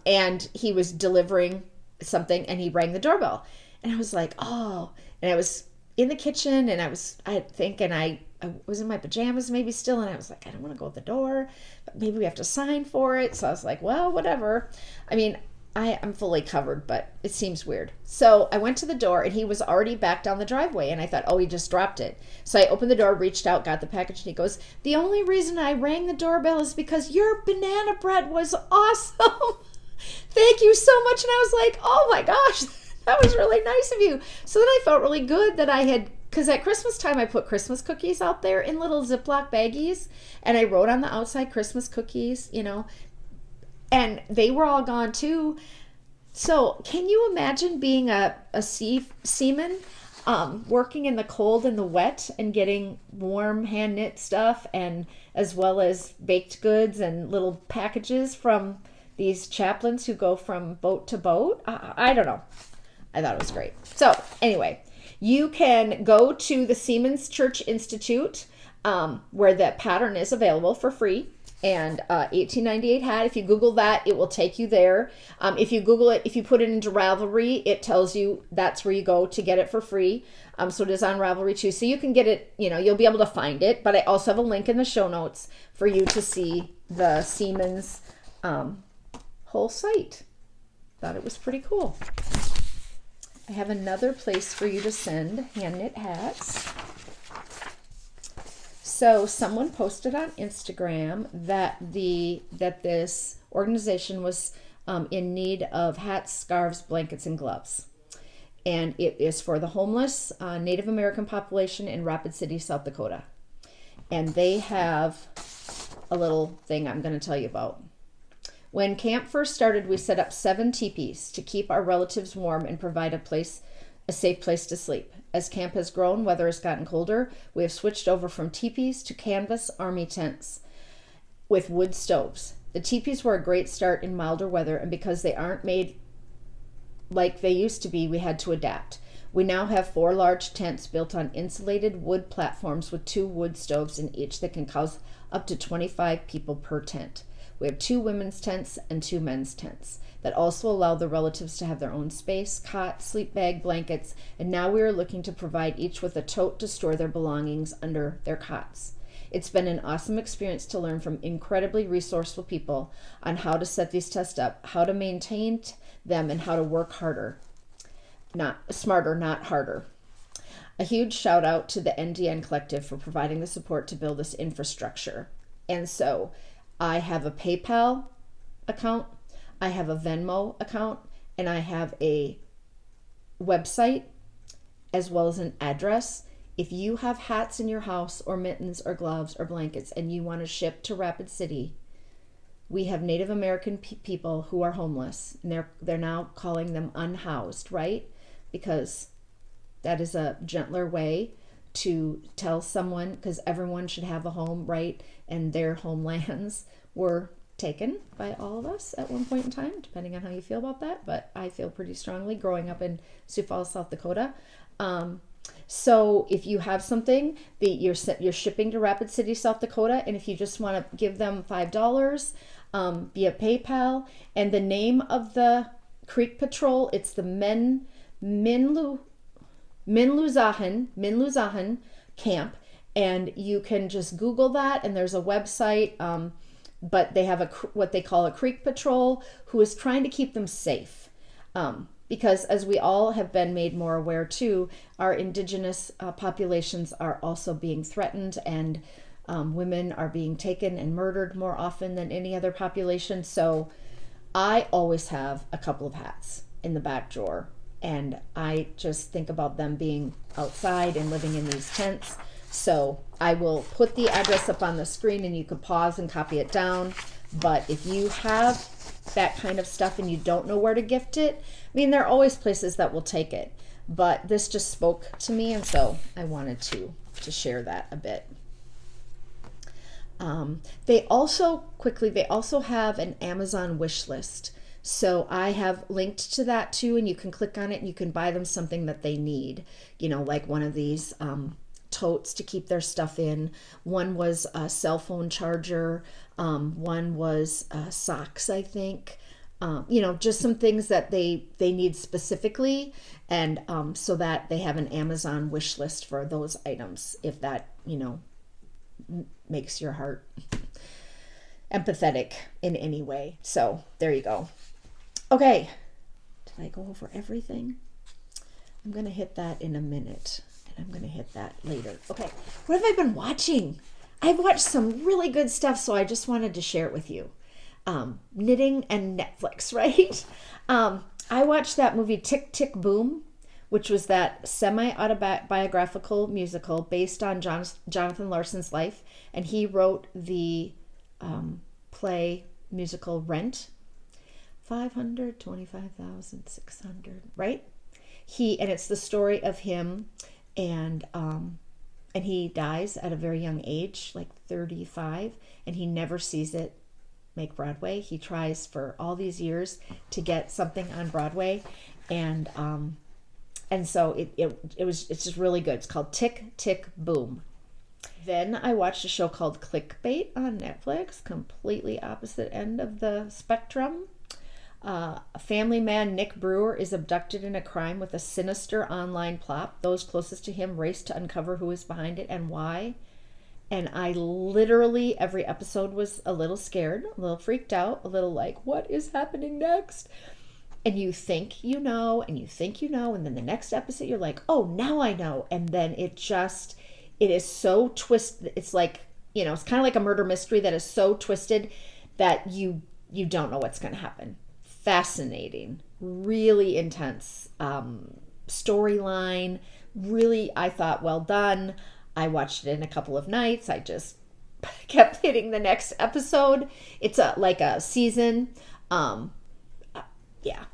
and he was delivering something, and he rang the doorbell. And I was like, oh, and I was in the kitchen, and I was in my pajamas maybe still, and I was like, I don't want to go at the door, but maybe we have to sign for it. So I was like, well, whatever. I mean, I'm fully covered, but it seems weird. So I went to the door, and he was already back down the driveway, and I thought, oh, he just dropped it. So I opened the door, reached out, got the package, and he goes, the only reason I rang the doorbell is because your banana bread was awesome. Thank you so much. And I was like, oh my gosh, that was really nice of you. So then I felt really good that I had because at Christmas time I put Christmas cookies out there in little Ziploc baggies, and I wrote on the outside Christmas cookies, and they were all gone too. So can you imagine being a seaman, working in the cold and the wet and getting warm hand knit stuff, and as well as baked goods and little packages from these chaplains who go from boat to boat? I don't know. I thought it was great. So anyway, you can go to the Seamen's Church Institute, where that pattern is available for free. And 1898 hat, if you Google that, it will take you there. If you Google it, if you put it into Ravelry, it tells you that's where you go to get it for free. So it is on Ravelry too. So you can get it, you'll be able to find it. But I also have a link in the show notes for you to see the Seamen's whole site. Thought it was pretty cool. I have another place for you to send hand knit hats. So someone posted on Instagram that this organization was in need of hats, scarves, blankets, and gloves. And it is for the homeless Native American population in Rapid City, South Dakota. And they have a little thing I'm going to tell you about. When camp first started, we set up 7 teepees to keep our relatives warm and provide a safe place to sleep. As camp has grown, weather has gotten colder, we have switched over from teepees to canvas army tents with wood stoves. The teepees were a great start in milder weather, and because they aren't made like they used to be, we had to adapt. We now have 4 large tents built on insulated wood platforms with 2 wood stoves in each that can house up to 25 people per tent. We have 2 women's tents and 2 men's tents that also allow the relatives to have their own space, cot, sleep bag, blankets, and now we are looking to provide each with a tote to store their belongings under their cots. It's been an awesome experience to learn from incredibly resourceful people on how to set these tests up, how to maintain them, and how to work smarter, not harder. A huge shout out to the NDN Collective for providing the support to build this infrastructure. And so I have a PayPal account, I have a Venmo account, and I have a website as well as an address. If you have hats in your house or mittens or gloves or blankets and you want to ship to Rapid City, we have Native American people who are homeless, and they're now calling them unhoused, right? Because that is a gentler way to tell someone, because everyone should have a home, right? And their homelands were taken by all of us at one point in time, depending on how you feel about that. But I feel pretty strongly growing up in Sioux Falls, South Dakota. So if you have something that you're shipping to Rapid City, South Dakota, and if you just want to give them $5 via PayPal, and the name of the Creek Patrol, it's the Minluzahan camp, and you can just Google that, and there's a website, but they have what they call a Creek Patrol who is trying to keep them safe, because as we all have been made more aware too, our indigenous populations are also being threatened, and women are being taken and murdered more often than any other population. So I always have a couple of hats in the back drawer, and I just think about them being outside and living in these tents. So I will put the address up on the screen and you can pause and copy it down. But if you have that kind of stuff and you don't know where to gift it, I mean, there are always places that will take it. But this just spoke to me, and so I wanted to share that a bit. They also have an Amazon wish list. So I have linked to that too, and you can click on it and you can buy them something that they need, like one of these totes to keep their stuff in. One was a cell phone charger. One was socks, I think. Just some things that they need specifically, and so that they have an Amazon wish list for those items, if that, makes your heart empathetic in any way. So there you go. Okay, did I go over everything? I'm going to hit that in a minute, and I'm going to hit that later. Okay, what have I been watching? I've watched some really good stuff, so I just wanted to share it with you. Knitting and Netflix, right? I watched that movie Tick, Tick, Boom which was that semi-autobiographical musical based on Jonathan Larson's life. And he wrote the play musical Rent. 525,600, right? And it's the story of him, and he dies at a very young age, like 35, and he never sees it make Broadway. He tries for all these years to get something on Broadway, and so it's just really good. It's called Tick, Tick, Boom. Then I watched a show called Clickbait on Netflix, completely opposite end of the spectrum. A family man, Nick Brewer, is abducted in a crime with a sinister online plot. Those closest to him race to uncover who is behind it and why. And I literally, every episode was a little scared, a little freaked out, a little like, what is happening next? And you think you know, and you think you know, and then the next episode you're like, oh, now I know. And then it is so twisted. It's like, it's kind of like a murder mystery that is so twisted that you don't know what's going to happen. Fascinating, really intense storyline. Really, I thought, well done. I watched it in a couple of nights. I just kept hitting the next episode. It's like a season. Yeah,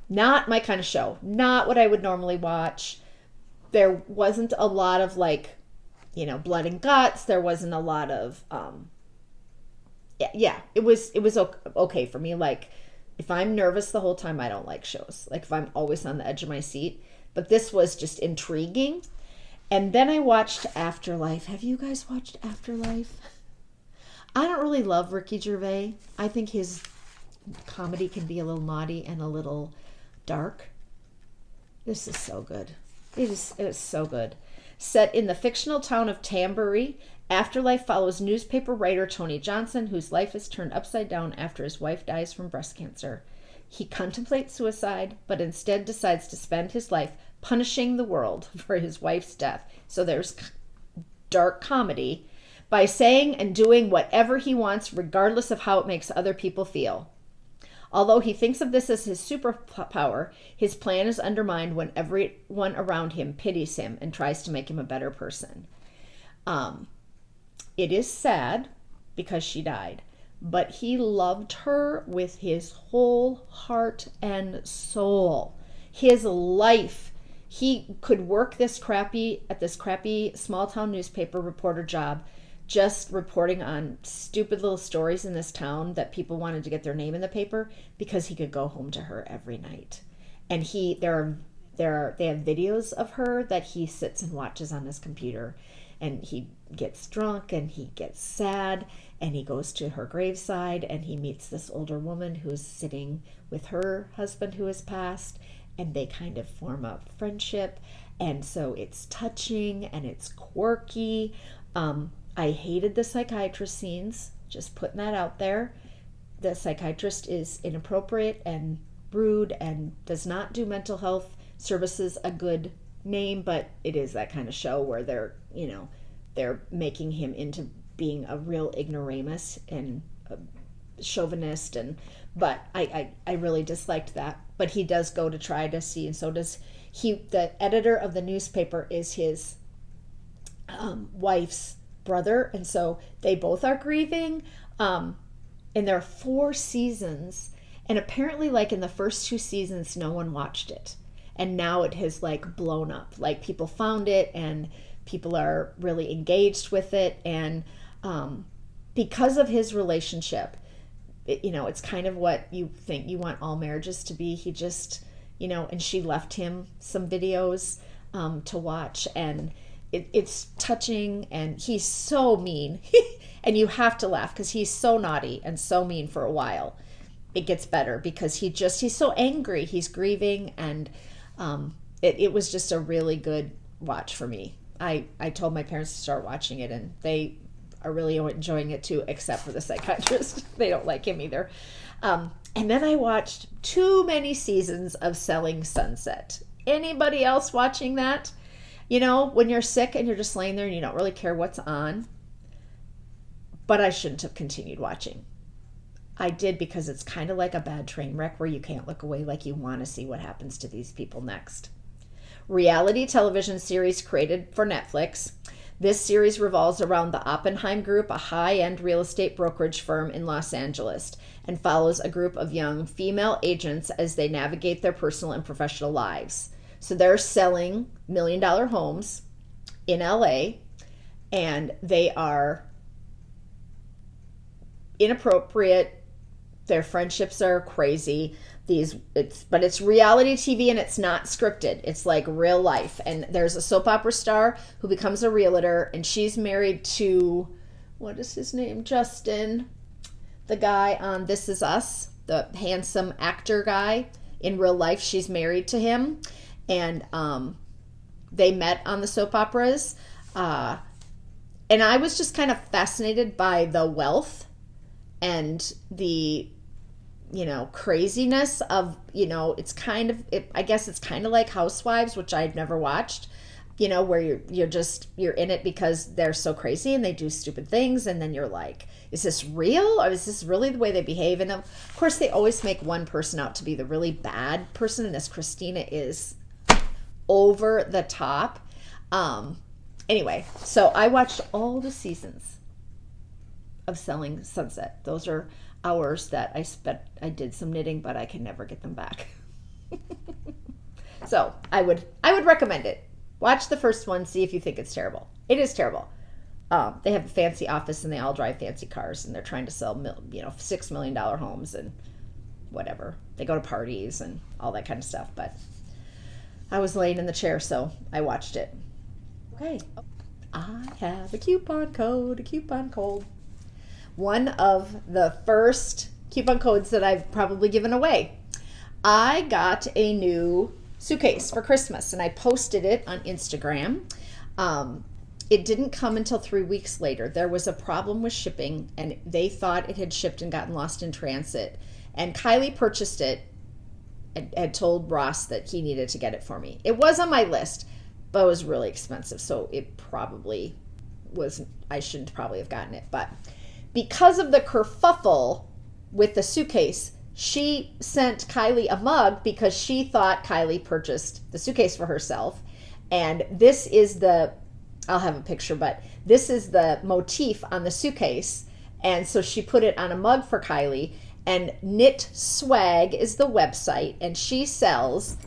not my kind of show. Not what I would normally watch. There wasn't a lot of blood and guts. There wasn't a lot of it was okay for me. Like, if I'm nervous the whole time, I don't like shows. Like, if I'm always on the edge of my seat. But this was just intriguing. And then I watched Afterlife. Have you guys watched Afterlife? I don't really love Ricky Gervais. I think his comedy can be a little naughty and a little dark. This is so good. It is so good. Set in the fictional town of Tambury, Afterlife follows newspaper writer Tony Johnson, whose life is turned upside down after his wife dies from breast cancer. He contemplates suicide, but instead decides to spend his life punishing the world for his wife's death. So there's dark comedy, by saying and doing whatever he wants, regardless of how it makes other people feel. Although he thinks of this as his superpower, his plan is undermined when everyone around him pities him and tries to make him a better person. It is sad because she died, but he loved her with his whole heart and soul. His life. He could work at this crappy small town newspaper reporter job, just reporting on stupid little stories in this town that people wanted to get their name in the paper, because he could go home to her every night. And they have videos of her that he sits and watches on his computer, and he gets drunk and he gets sad, and he goes to her graveside and he meets this older woman who's sitting with her husband who has passed, and they kind of form a friendship. And so it's touching and it's quirky. I hated the psychiatrist scenes, just putting that out there. The psychiatrist is inappropriate and rude and does not do mental health services a good name, but it is that kind of show where they're making him into being a real ignoramus and a chauvinist, but I really disliked that. But he does go to try to see, and so does he. The editor of the newspaper is his wife's brother, and so they both are grieving. And there are 4 seasons, and apparently, like, in the first 2 seasons, no one watched it, and now it has blown up. Like, people found it, and people are really engaged with it, and because of his relationship, it's kind of what you think you want all marriages to be. He just, and she left him some videos to watch, and it's touching, and he's so mean. And you have to laugh because he's so naughty and so mean for a while. It gets better because he's so angry. He's grieving, and it was just a really good watch for me. I told my parents to start watching it, and they are really enjoying it too, except for the psychiatrist. They don't like him either. And then I watched too many seasons of Selling Sunset. Anybody else watching that? When you're sick and you're just laying there and you don't really care what's on. But I shouldn't have continued watching. I did, because it's kind of like a bad train wreck where you can't look away, like you want to see what happens to these people next. reality television series created for Netflix. This series revolves around the Oppenheim Group, a high-end real estate brokerage firm in Los Angeles, and follows a group of young female agents as they navigate their personal and professional lives. So they're selling million-dollar homes in LA, and they are inappropriate. Their friendships are crazy. But it's reality TV and it's not scripted. It's like real life. And there's a soap opera star who becomes a realtor, and she's married to, what is his name? Justin, the guy on This Is Us, the handsome actor guy. In real life, she's married to him, and they met on the soap operas. And I was just kind of fascinated by the wealth and the craziness of, it's kind of, I guess it's kind of like Housewives, which I've never watched, where you're in it because they're so crazy and they do stupid things. And then you're like, is this real? Or is this really the way they behave? And of course they always make one person out to be the really bad person. And this Christina is over the top. Anyway, so I watched all the seasons of Selling Sunset. Those are hours that I did some knitting, but I can never get them back. So I would recommend it. Watch the first one, see if you think it's terrible. It is terrible. They have a fancy office and they all drive fancy cars, and they're trying to sell $6 million homes and whatever. They go to parties and all that kind of stuff. But I was laying in the chair, so I watched it. Okay, I have a coupon code. One of the first coupon codes that I've probably given away. I got a new suitcase for Christmas, and I posted it on Instagram. It didn't come until 3 weeks later. There was a problem with shipping, and they thought it had shipped and gotten lost in transit. And Kiley purchased it and had told Ross that he needed to get it for me. It was on my list, but it was really expensive, so it probably was, I shouldn't probably have gotten it. But because of the kerfuffle with the suitcase, she sent Kiley a mug because she thought Kiley purchased the suitcase for herself. And this is I'll have a picture, but this is the motif on the suitcase. And so she put it on a mug for Kiley. And knitswag is the website, and she sells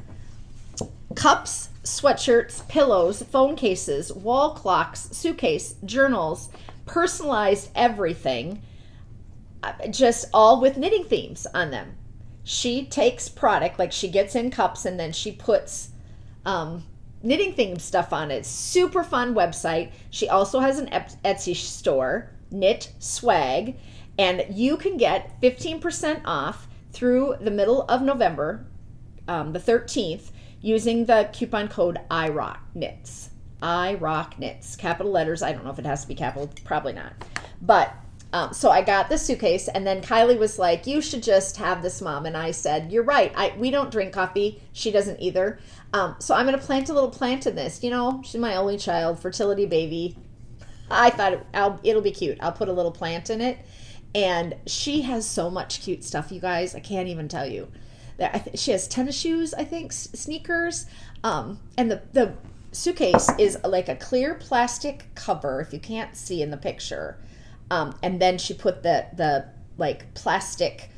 cups, sweatshirts, pillows, phone cases, wall clocks, suitcase, journals, personalized everything, just all with knitting themes on them. She takes product, like she gets in cups and then she puts knitting theme stuff on it. Super fun website. She also has an Etsy store, knitswag, and you can get 15% off through the middle of November, the 13th, using the coupon code IROCKKNITS. IROCKKNITS, capital letters. I don't know if it has to be capital, probably not. But so I got the suitcase, and then Kiley was like, you should just have this, Mom. And I said, you're right. We don't drink coffee. She doesn't either. So I'm going to plant a little plant in this. She's my only child, fertility baby. I thought it'll be cute. I'll put a little plant in it. And she has so much cute stuff, you guys. I can't even tell you. She has tennis shoes, I think, sneakers. And the suitcase is like a clear plastic cover, if you can't see in the picture. And then she put the like plastic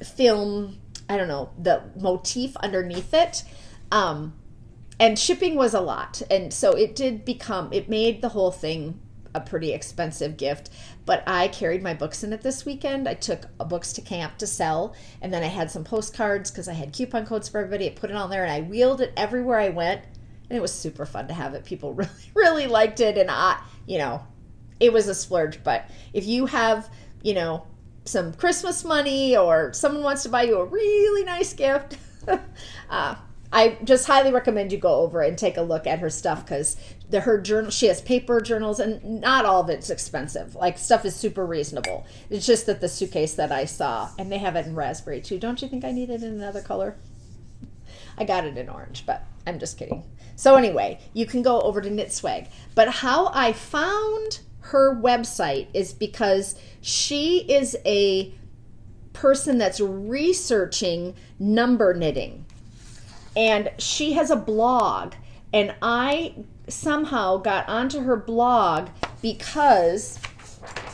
film, I don't know, the motif underneath it. And shipping was a lot. And so it made the whole thing a pretty expensive gift. But I carried my books in it this weekend. I took books to camp to sell. And then I had some postcards because I had coupon codes for everybody. I put it on there and I wheeled it everywhere I went. And it was super fun to have it. People really, really liked it. And it was a splurge. But if you have, some Christmas money or someone wants to buy you a really nice gift, I just highly recommend you go over and take a look at her stuff, because her journal, she has paper journals, and not all of it's expensive. Like, stuff is super reasonable. It's just that the suitcase that I saw, and they have it in raspberry too. Don't you think I need it in another color? I got it in orange, but I'm just kidding. So anyway, you can go over to knitswag. But how I found her website is because she is a person that's researching number knitting. And she has a blog, and I somehow got onto her blog because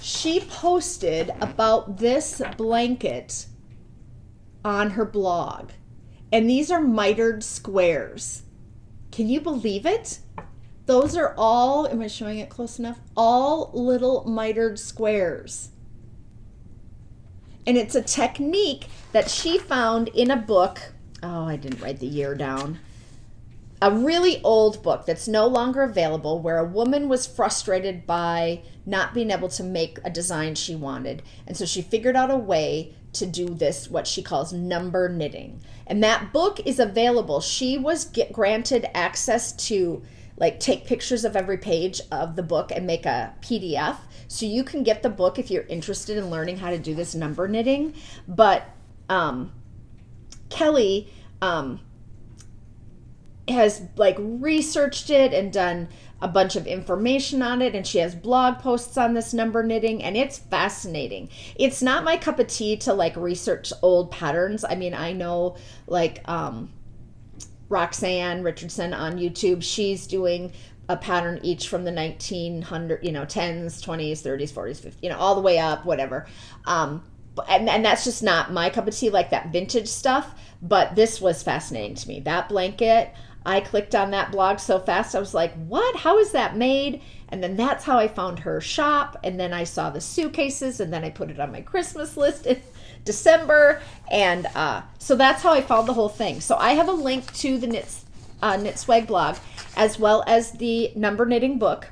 she posted about this blanket on her blog. And these are mitered squares. Can you believe it? Those are all, am I showing it close enough? All little mitered squares. And it's a technique that she found in a book. Oh, I didn't write the year down. A really old book that's no longer available, where a woman was frustrated by not being able to make a design she wanted. And so she figured out a way to do this, what she calls number knitting. And that book is available. She was granted access to take pictures of every page of the book and make a PDF. So you can get the book if you're interested in learning how to do this number knitting. But Kelly has researched it and done a bunch of information on it, and she has blog posts on this number knitting, and it's fascinating. It's not my cup of tea to research old patterns. I mean, I know Roxanne Richardson on YouTube, she's doing a pattern each from the 1900, 10s, 20s, 30s, 40s, 50s, all the way up, whatever. And that's just not my cup of tea, that vintage stuff. But this was fascinating to me. That blanket, I clicked on that blog so fast. I was like, what? How is that made? And then that's how I found her shop. And then I saw the suitcases, and then I put it on my Christmas list in December. And so that's how I found the whole thing. So I have a link to the knitswag blog, as well as the number knitting book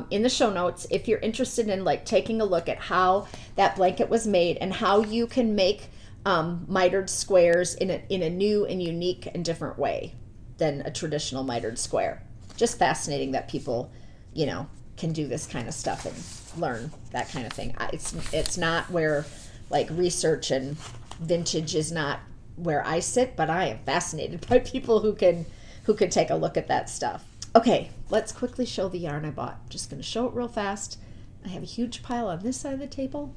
in the show notes, if you're interested in taking a look at how that blanket was made and how you can make mitered squares in a new and unique and different way than a traditional mitered square. Just fascinating that people, can do this kind of stuff and learn that kind of thing. It's not where research and vintage is not where I sit, but I am fascinated by people who can take a look at that stuff. Okay, let's quickly show the yarn I bought. Just going to show it real fast. I have a huge pile on this side of the table.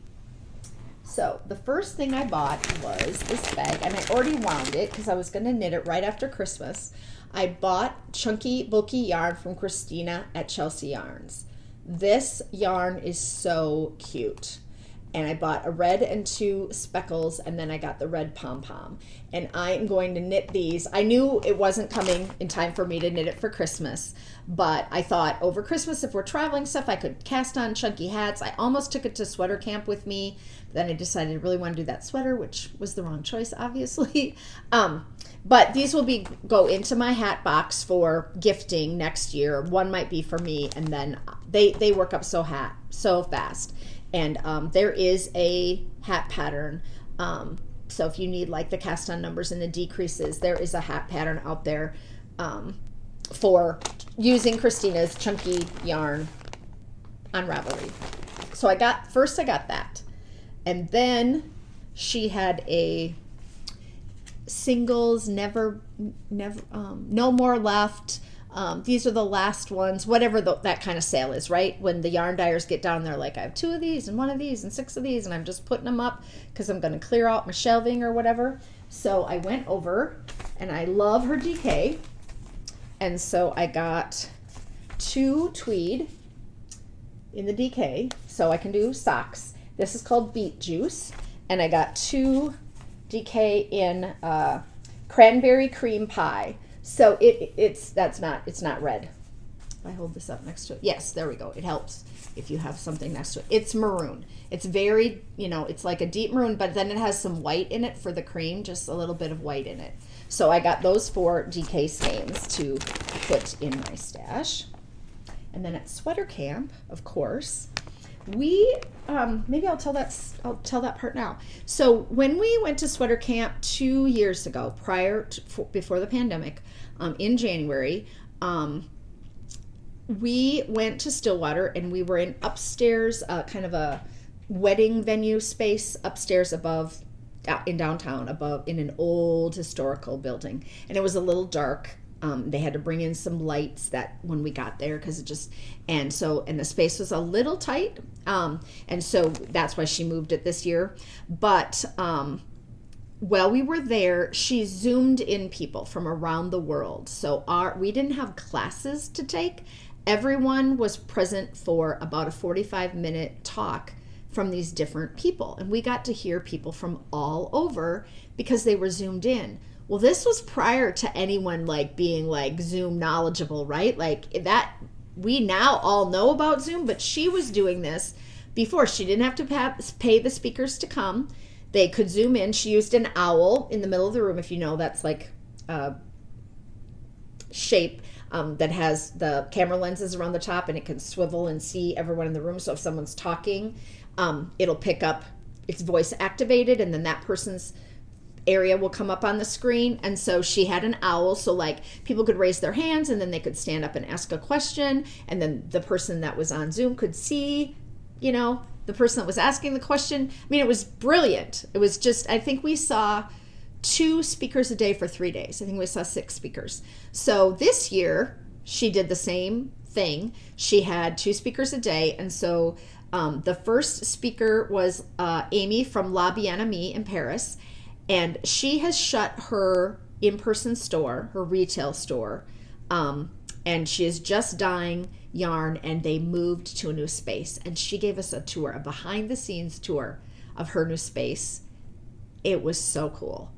So the first thing I bought was this bag, and I already wound it because I was going to knit it right after Christmas. I bought chunky, bulky yarn from Christina at Chelsea Yarns. This yarn is so cute. And I bought a red and 2 speckles, and then I got the red pom-pom. And I am going to knit these. I knew it wasn't coming in time for me to knit it for Christmas, but I thought over Christmas, if we're traveling stuff, I could cast on chunky hats. I almost took it to sweater camp with me, but then I decided I really want to do that sweater, which was the wrong choice, obviously. But these will go into my hat box for gifting next year. One might be for me, and then they work up so fast. And there is a hat pattern. So if you need the cast on numbers and the decreases, there is a hat pattern out there for using Christina's chunky yarn on Ravelry. So I got that. And then she had a singles, never, no more left. These are the last ones, whatever that kind of sale is, right? When the yarn dyers get down, they're like, I have 2 of these and 1 of these and 6 of these, and I'm just putting them up because I'm going to clear out my shelving or whatever. So I went over, and I love her DK, and so I got 2 tweed in the DK, so I can do socks. This is called Beet Juice, and I got 2 DK in Cranberry Cream Pie. So it's not red. If I hold this up next to it. Yes, there we go. It helps if you have something next to it. It's maroon. It's very, it's like a deep maroon, but then it has some white in it for the cream, just a little bit of white in it. So I got those 4 DK skeins to put in my stash. And then at sweater camp, of course, we maybe I'll tell that part now. So when we went to sweater camp 2 years ago, before the pandemic, in January, we went to Stillwater, and we were in upstairs, kind of a wedding venue space upstairs above in downtown, above in an old historical building, and it was a little dark. They had to bring in some lights that when we got there, because and the space was a little tight, and so that's why she moved it this year. But while we were there, she zoomed in people from around the world. So we didn't have classes to take. Everyone was present for about a 45-minute talk from these different people. And we got to hear people from all over because they were zoomed in. Well, this was prior to anyone like being like Zoom knowledgeable, right? Like that, we now all know about Zoom, but she was doing this before. She didn't have to pay the speakers to come. They could zoom in. She used an owl in the middle of the room, if you know, that's like a shape that has the camera lenses around the top, and it can swivel and see everyone in the room. So if someone's talking, it'll pick up, it's voice activated, and then that person's area will come up on the screen. And so she had an owl, so like people could raise their hands and then they could stand up and ask a question, and then the person that was on Zoom could see, you know, the person that was asking the question. I mean, it was brilliant. It was just, I think we saw 2 speakers a day for 3 days. I think we saw 6 speakers. So this year she did the same thing. She had 2 speakers a day. And so the first speaker was Amy from Bien Aimee in Paris. And she has shut her in-person store, her retail store, and she is just dyeing yarn, and they moved to a new space. And she gave us a tour, a behind-the-scenes tour of her new space. It was so cool.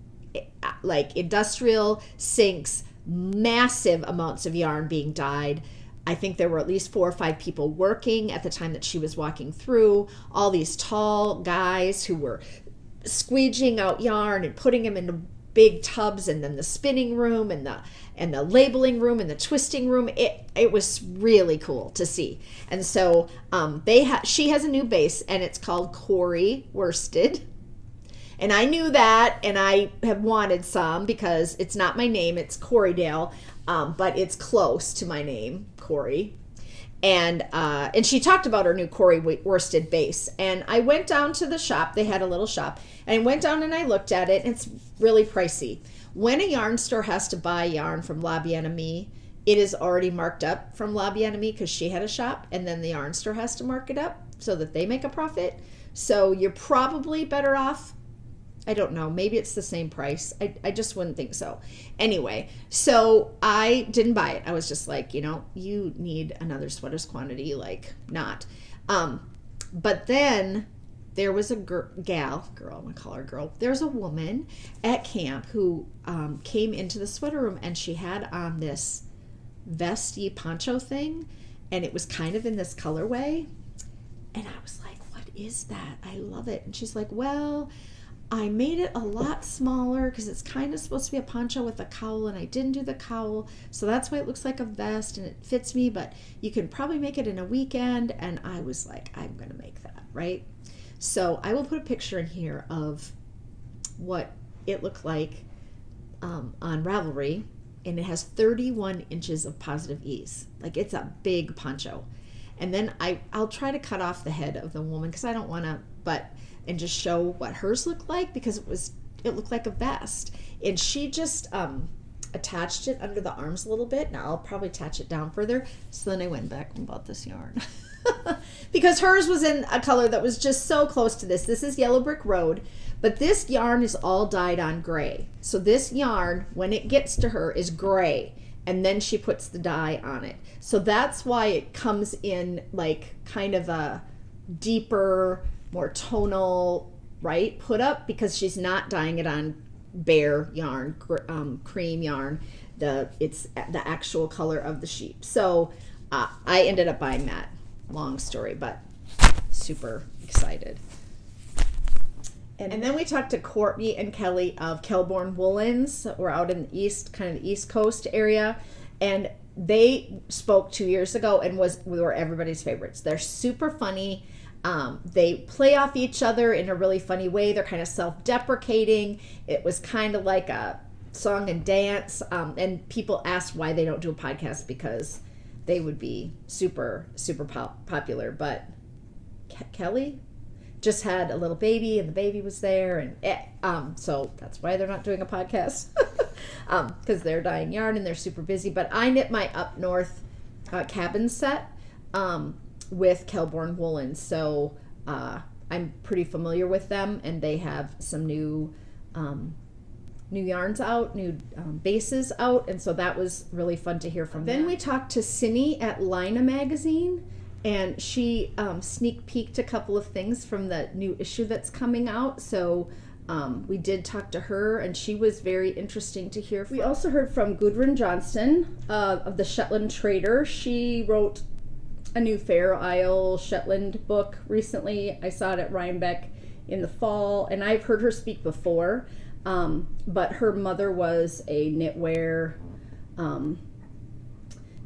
Like industrial sinks, massive amounts of yarn being dyed. I think there were at least 4 or 5 people working at the time that she was walking through. All these tall guys who were squeegeeing out yarn and putting them into big tubs, and then the spinning room and the labeling room and the twisting room. It was really cool to see. And so she has a new base, and it's called Corey Worsted. And I knew that, and I have wanted some because it's not my name, it's Corydale, but it's close to my name, Corey. And she talked about her new Corey worsted base. And I went down to the shop. They had a little shop. And I went down and I looked at it. And it's really pricey. When a yarn store has to buy yarn from Bien Aimee, it is already marked up from Bien Aimee because she had a shop. And then the yarn store has to mark it up so that they make a profit. So you're probably better off. I don't know. Maybe it's the same price. I just wouldn't think so. Anyway, so I didn't buy it. I was just like, you know, you need another sweaters quantity, like not. But then there was a girl, I'm going to call her girl. There's a woman at camp who came into the sweater room, and she had on this vesty poncho thing, and it was kind of in this colorway. And I was like, what is that? I love it. And she's like, well, I made it a lot smaller because it's kind of supposed to be a poncho with a cowl, and I didn't do the cowl, so that's why it looks like a vest and it fits me, but you can probably make it in a weekend. And I was like, I'm going to make that, right? So I will put a picture in here of what it looked like on Ravelry, and it has 31 inches of positive ease. Like, it's a big poncho. And then I'll try to cut off the head of the woman because I don't want to, and just show what hers looked like, because it looked like a vest. And she just attached it under the arms a little bit. Now I'll probably attach it down further. So then I went back and bought this yarn because hers was in a color that was just so close to this. This is Yellow Brick Road, but this yarn is all dyed on gray. So this yarn, when it gets to her, is gray, and then she puts the dye on it. So that's why it comes in like kind of a deeper, more tonal, right, put up, because she's not dyeing it on bare yarn, cream yarn. It's the actual color of the sheep. So I ended up buying that. Long story, but super excited. And then we talked to Courtney and Kelly of Kelborn Woolens. We're out in the east, kind of the East Coast area, and they spoke 2 years ago and were everybody's favorites. They're super funny. They play off each other in a really funny way. They're kind of self-deprecating. It was kind of like a song and dance. And people asked why they don't do a podcast, because they would be super, super popular. But Kelly just had a little baby, and the baby was there. And so that's why they're not doing a podcast, because they're dyeing yarn and they're super busy. But I knit my up north cabin set with Kelborn Woolens, so I'm pretty familiar with them, and they have some new new yarns out, new bases out, and so that was really fun to hear from them. Then we talked to Cindy at Lina magazine, and she sneak peeked a couple of things from the new issue that's coming out, so we did talk to her, and she was very interesting to hear from. We also heard from Gudrun Johnston of the Shetland Trader. She wrote a new Fair Isle Shetland book recently. I saw it at Rhinebeck in the fall, and I've heard her speak before, but her mother was a knitwear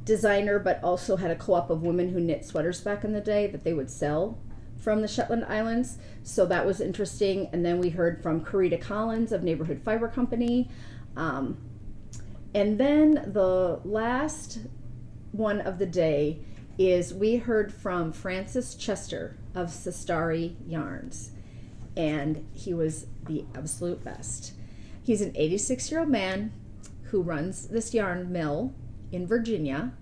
designer, but also had a co-op of women who knit sweaters back in the day that they would sell from the Shetland Islands, so that was interesting. And then we heard from Carita Collins of Neighborhood Fiber Company, and then the last one of the day is we heard from Francis Chester of Cestari Yarns, and he was the absolute best. He's an 86-year-old man who runs this yarn mill in Virginia,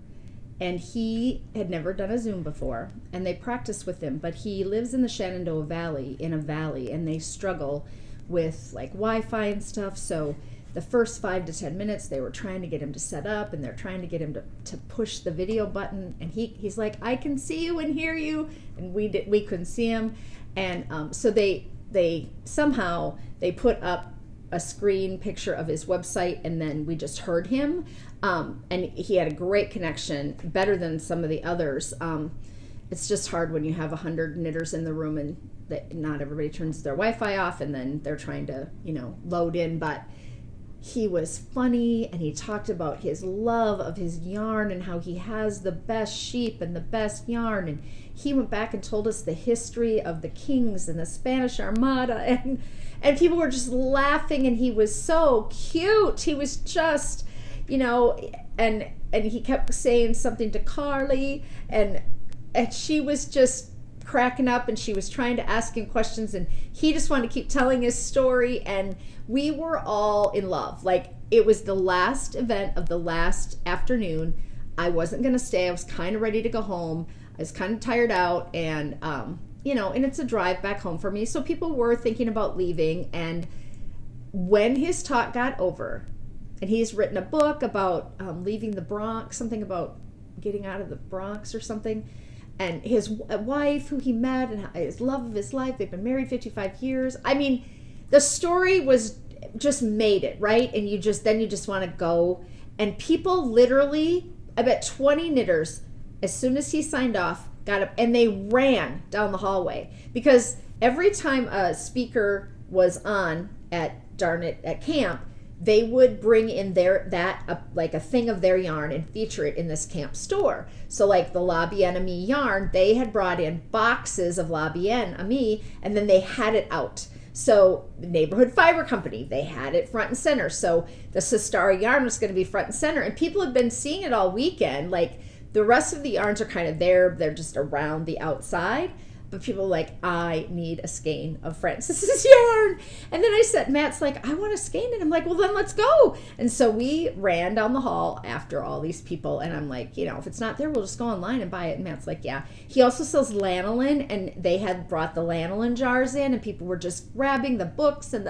and he had never done a Zoom before, and they practiced with him, but he lives in the Shenandoah Valley, in a valley, and they struggle with like Wi-Fi and stuff, so the first 5 to 10 minutes they were trying to get him to set up, and they're trying to get him to push the video button, and he's like, I can see you and hear you, and we couldn't see him, and so they somehow they put up a screen picture of his website, and then we just heard him, and he had a great connection, better than some of the others. It's just hard when you have 100 knitters in the room and not everybody turns their Wi-Fi off, and then they're trying to load in, but he was funny, and he talked about his love of his yarn and how he has the best sheep and the best yarn, and he went back and told us the history of the kings and the Spanish Armada, and people were just laughing, and he was so cute. He was just, and he kept saying something to Carly, and she was just cracking up, and she was trying to ask him questions, and he just wanted to keep telling his story, and we were all in love. Like, it was the last event of the last afternoon. I wasn't going to stay. I was kind of ready to go home. I was kind of tired out, and and it's a drive back home for me, so people were thinking about leaving. And when his talk got over, and he's written a book about leaving the Bronx, something about getting out of the Bronx or something, and his wife who he met and his love of his life, they've been married 55 years. I mean, the story was just made it, right? And you just want to go, and people literally, I bet 20 knitters, as soon as he signed off, got up and they ran down the hallway, because every time a speaker was on at camp, they would bring in like a thing of their yarn and feature it in this camp store. So like the La Bien Aimee yarn, they had brought in boxes of La Bien Aimee, and then they had it out. So the Neighborhood Fiber Company, they had it front and center. So the Cestari yarn was going to be front and center, and people had been seeing it all weekend. Like, the rest of the yarns are kind of there, they're just around the outside, but people are like, I need a skein of Francis's yarn. And then Matt's like, I want a skein, and I'm like, well, then let's go. And so we ran down the hall after all these people, and I'm like, if it's not there, we'll just go online and buy it. And Matt's like, yeah. He also sells lanolin, and they had brought the lanolin jars in, and people were just grabbing the books and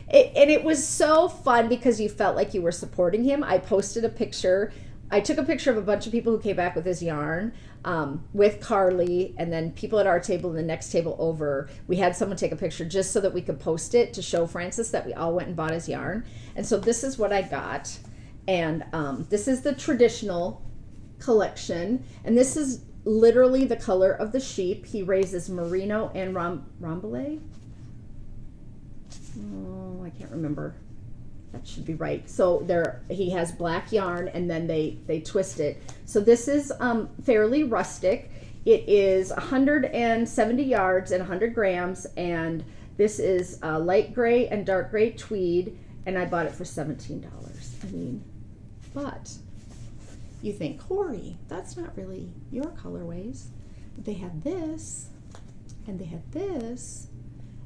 it was so fun because you felt like you were supporting him. I posted a picture. I took a picture of a bunch of people who came back with his yarn, with Carly, and then people at our table and the next table over. We had someone take a picture just so that we could post it to show Francis that we all went and bought his yarn. And so this is what I got. And this is the traditional collection. And this is literally the color of the sheep. He raises merino and rambouillet. Oh, I can't remember. That should be right. So he has black yarn, and then they twist it. So this is fairly rustic. It is 170 yards and 100 grams, and this is light gray and dark gray tweed, and I bought it for $17. I mean, but you think, Corey, that's not really your colorways. But they had this, and they had this,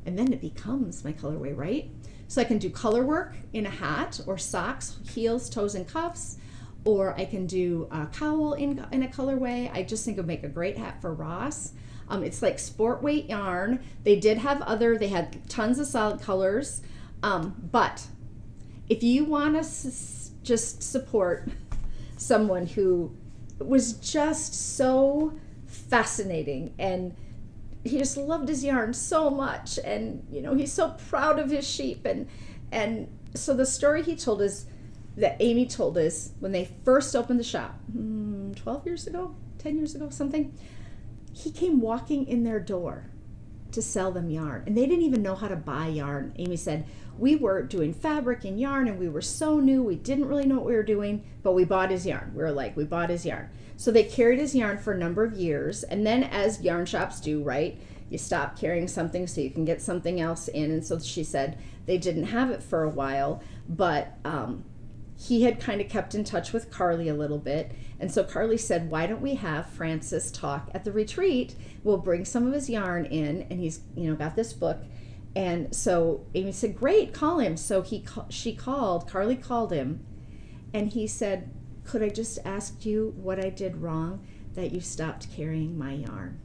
and then it becomes my colorway, right? So I can do color work in a hat or socks, heels, toes, and cuffs, or I can do a cowl in a colorway. I just think it would make a great hat for Ross. It's like sport weight yarn. They had tons of solid colors, but if you want to just support someone who was just so fascinating, and he just loved his yarn so much, and he's so proud of his sheep, and so the story he told us, that Amy told us, when they first opened the shop 12 years ago, 10 years ago, something, he came walking in their door to sell them yarn, and they didn't even know how to buy yarn. Amy said, we were doing fabric and yarn, and we were so new, we didn't really know what we were doing, but we bought his yarn. We bought his yarn. So they carried his yarn for a number of years, and then, as yarn shops do, right, you stop carrying something so you can get something else in. And so she said they didn't have it for a while, but he had kind of kept in touch with Carly a little bit. And so Carly said, why don't we have Francis talk at the retreat? We'll bring some of his yarn in, and he's got this book. And so Amy said, great, call him. So Carly called him, and he said, could I just ask you what I did wrong that you stopped carrying my yarn?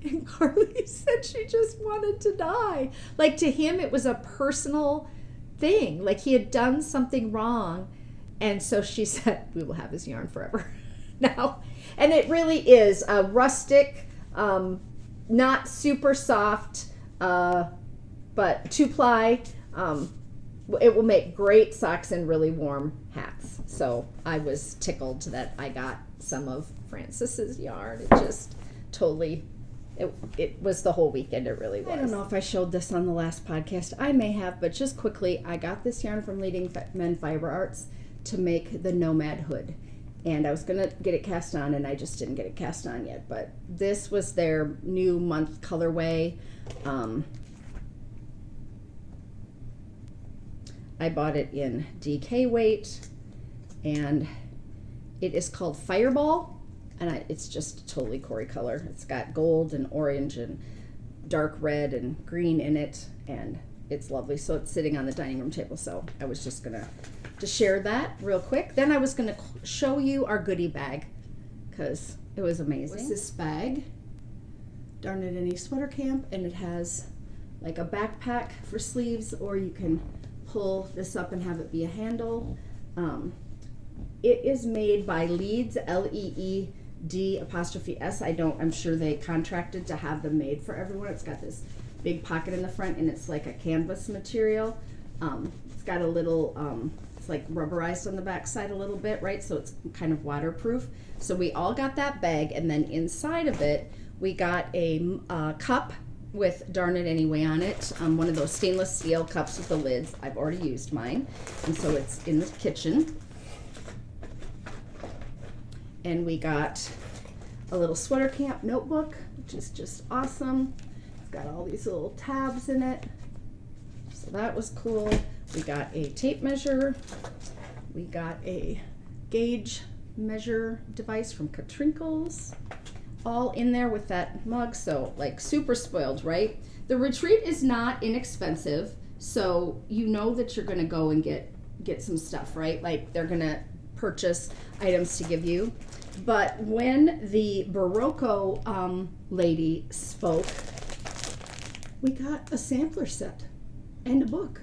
And Carly said she just wanted to die. Like, to him, it was a personal thing. Like, he had done something wrong. And so she said, we will have his yarn forever now. And it really is a rustic, not super soft, but 2-ply. It will make great socks and really warm hats. So I was tickled that I got some of Francis's yarn. It just totally, it was the whole weekend. It really was. I don't know if I showed this on the last podcast. I may have, but just quickly, I got this yarn from Leading Men Fiber Arts to make the Nomad hood. And I was going to get it cast on, and I just didn't get it cast on yet. But this was their new month colorway. I bought it in DK weight, and it is called Fireball, and it's just totally Corey color. It's got gold and orange and dark red and green in it, and it's lovely. So it's sitting on the dining room table, so I was just going to share that real quick. Then I was going to show you our goodie bag, because it was amazing. What's this bag? Darn It Any Sweater Camp, and it has like a backpack for sleeves, or you can pull this up and have it be a handle. It is made by Leeds, LEED''S. I'm sure they contracted to have them made for everyone. It's got this big pocket in the front, and it's like a canvas material. It's got a little, it's like rubberized on the back side a little bit, right? So it's kind of waterproof. So we all got that bag, and then inside of it, we got a cup with Darn It Anyway on it, one of those stainless steel cups with the lids. I've already used mine, and so it's in the kitchen. And we got a little sweater camp notebook, which is just awesome. It's got all these little tabs in it, so that was cool. We got a tape measure. We got a gauge measure device from Katrinkles, all in there with that mug. So like super spoiled, right? The retreat is not inexpensive, so you know that you're gonna go and get some stuff, right? Like they're gonna purchase items to give you. But when the Barocco lady spoke, we got a sampler set and a book.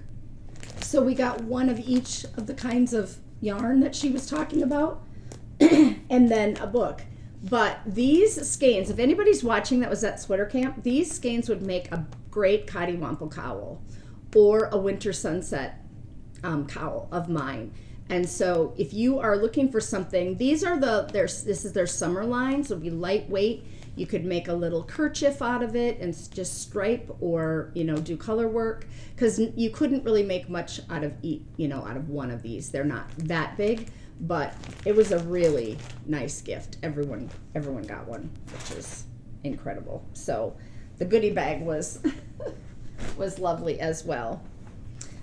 So we got one of each of the kinds of yarn that she was talking about, and then a book. But these skeins, if anybody's watching that was at sweater camp, these skeins would make a great Cottywomple cowl or a winter sunset cowl of mine. And so if you are looking for something, these are this is their summer line, so it'll be lightweight. You could make a little kerchief out of it and just stripe, or do color work, because you couldn't really make much out of out of one of these. They're not that big. But it was a really nice gift. Everyone got one, which is incredible. So the goodie bag was was lovely as well.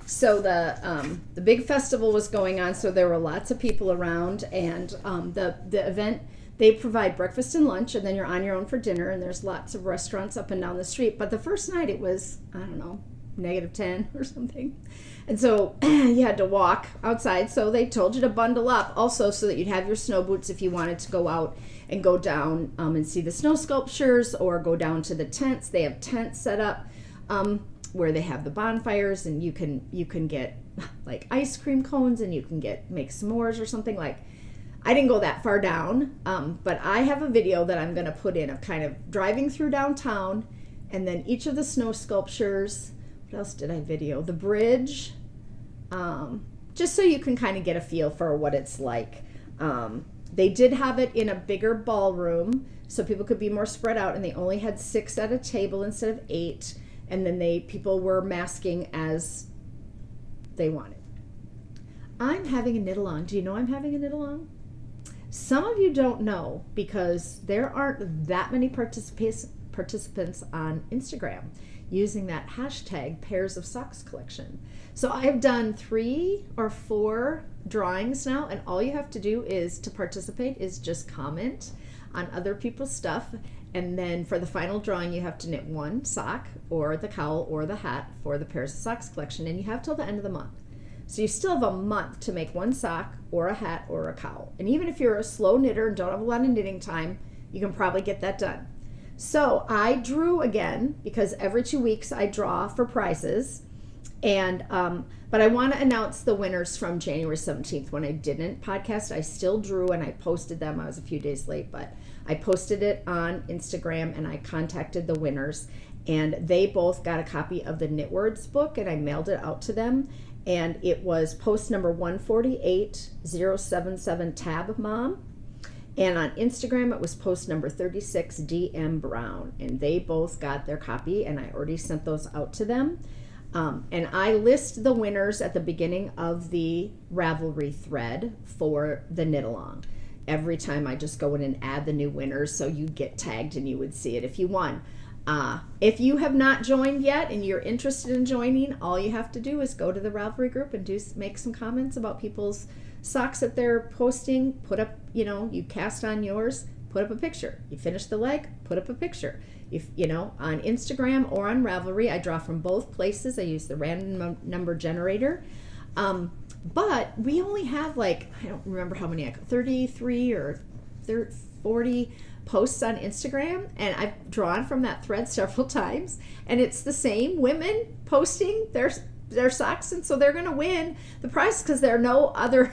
So the big festival was going on, so there were lots of people around, and the event, they provide breakfast and lunch, and then you're on your own for dinner, and there's lots of restaurants up and down the street. But the first night it was, I don't know, -10 or something. And so you had to walk outside, so they told you to bundle up also so that you'd have your snow boots if you wanted to go out and go down and see the snow sculptures, or go down to the tents. They have tents set up where they have the bonfires, and you can get like ice cream cones, and you can make s'mores or something. Like, I didn't go that far down, but I have a video that I'm going to put in of kind of driving through downtown, and then each of the snow sculptures. What else did I video? The bridge, just so you can kind of get a feel for what it's like. They did have it in a bigger ballroom, so people could be more spread out, and they only had 6 at a table instead of 8, and then people were masking as they wanted. I'm having a knit-along. Do you know I'm having a knit-along? Some of you don't know because there aren't that many participants on Instagram using that hashtag pairs of socks collection. So I've done 3 or 4 drawings now, and all you have to do to participate is just comment on other people's stuff, and then for the final drawing you have to knit 1 sock or the cowl or the hat for the pairs of socks collection, and you have till the end of the month. So you still have a month to make 1 sock or a hat or a cowl. And even if you're a slow knitter and don't have a lot of knitting time, you can probably get that done. So I drew again, because every 2 weeks I draw for prizes. And but I want to announce the winners from January 17th. When I didn't podcast, I still drew and I posted them. I was a few days late, but I posted it on Instagram and I contacted the winners. And they both got a copy of the Knit Words book, and I mailed it out to them. And it was post number 148077 Tab Mom. And on Instagram, it was post number 36 DM Brown. And they both got their copy, and I already sent those out to them. And I list the winners at the beginning of the Ravelry thread for the knit along. Every time I just go in and add the new winners, so you'd get tagged and you would see it if you won. If you have not joined yet and you're interested in joining, all you have to do is go to the Ravelry group and make some comments about people's socks that they're posting. Put up, you cast on yours, put up a picture. You finish the leg, put up a picture. If on Instagram or on Ravelry, I draw from both places. I use the random number generator. But we only have I don't remember how many, 33 or 40 posts on Instagram, and I've drawn from that thread several times, and it's the same women posting their socks, and so they're going to win the prize because there are no other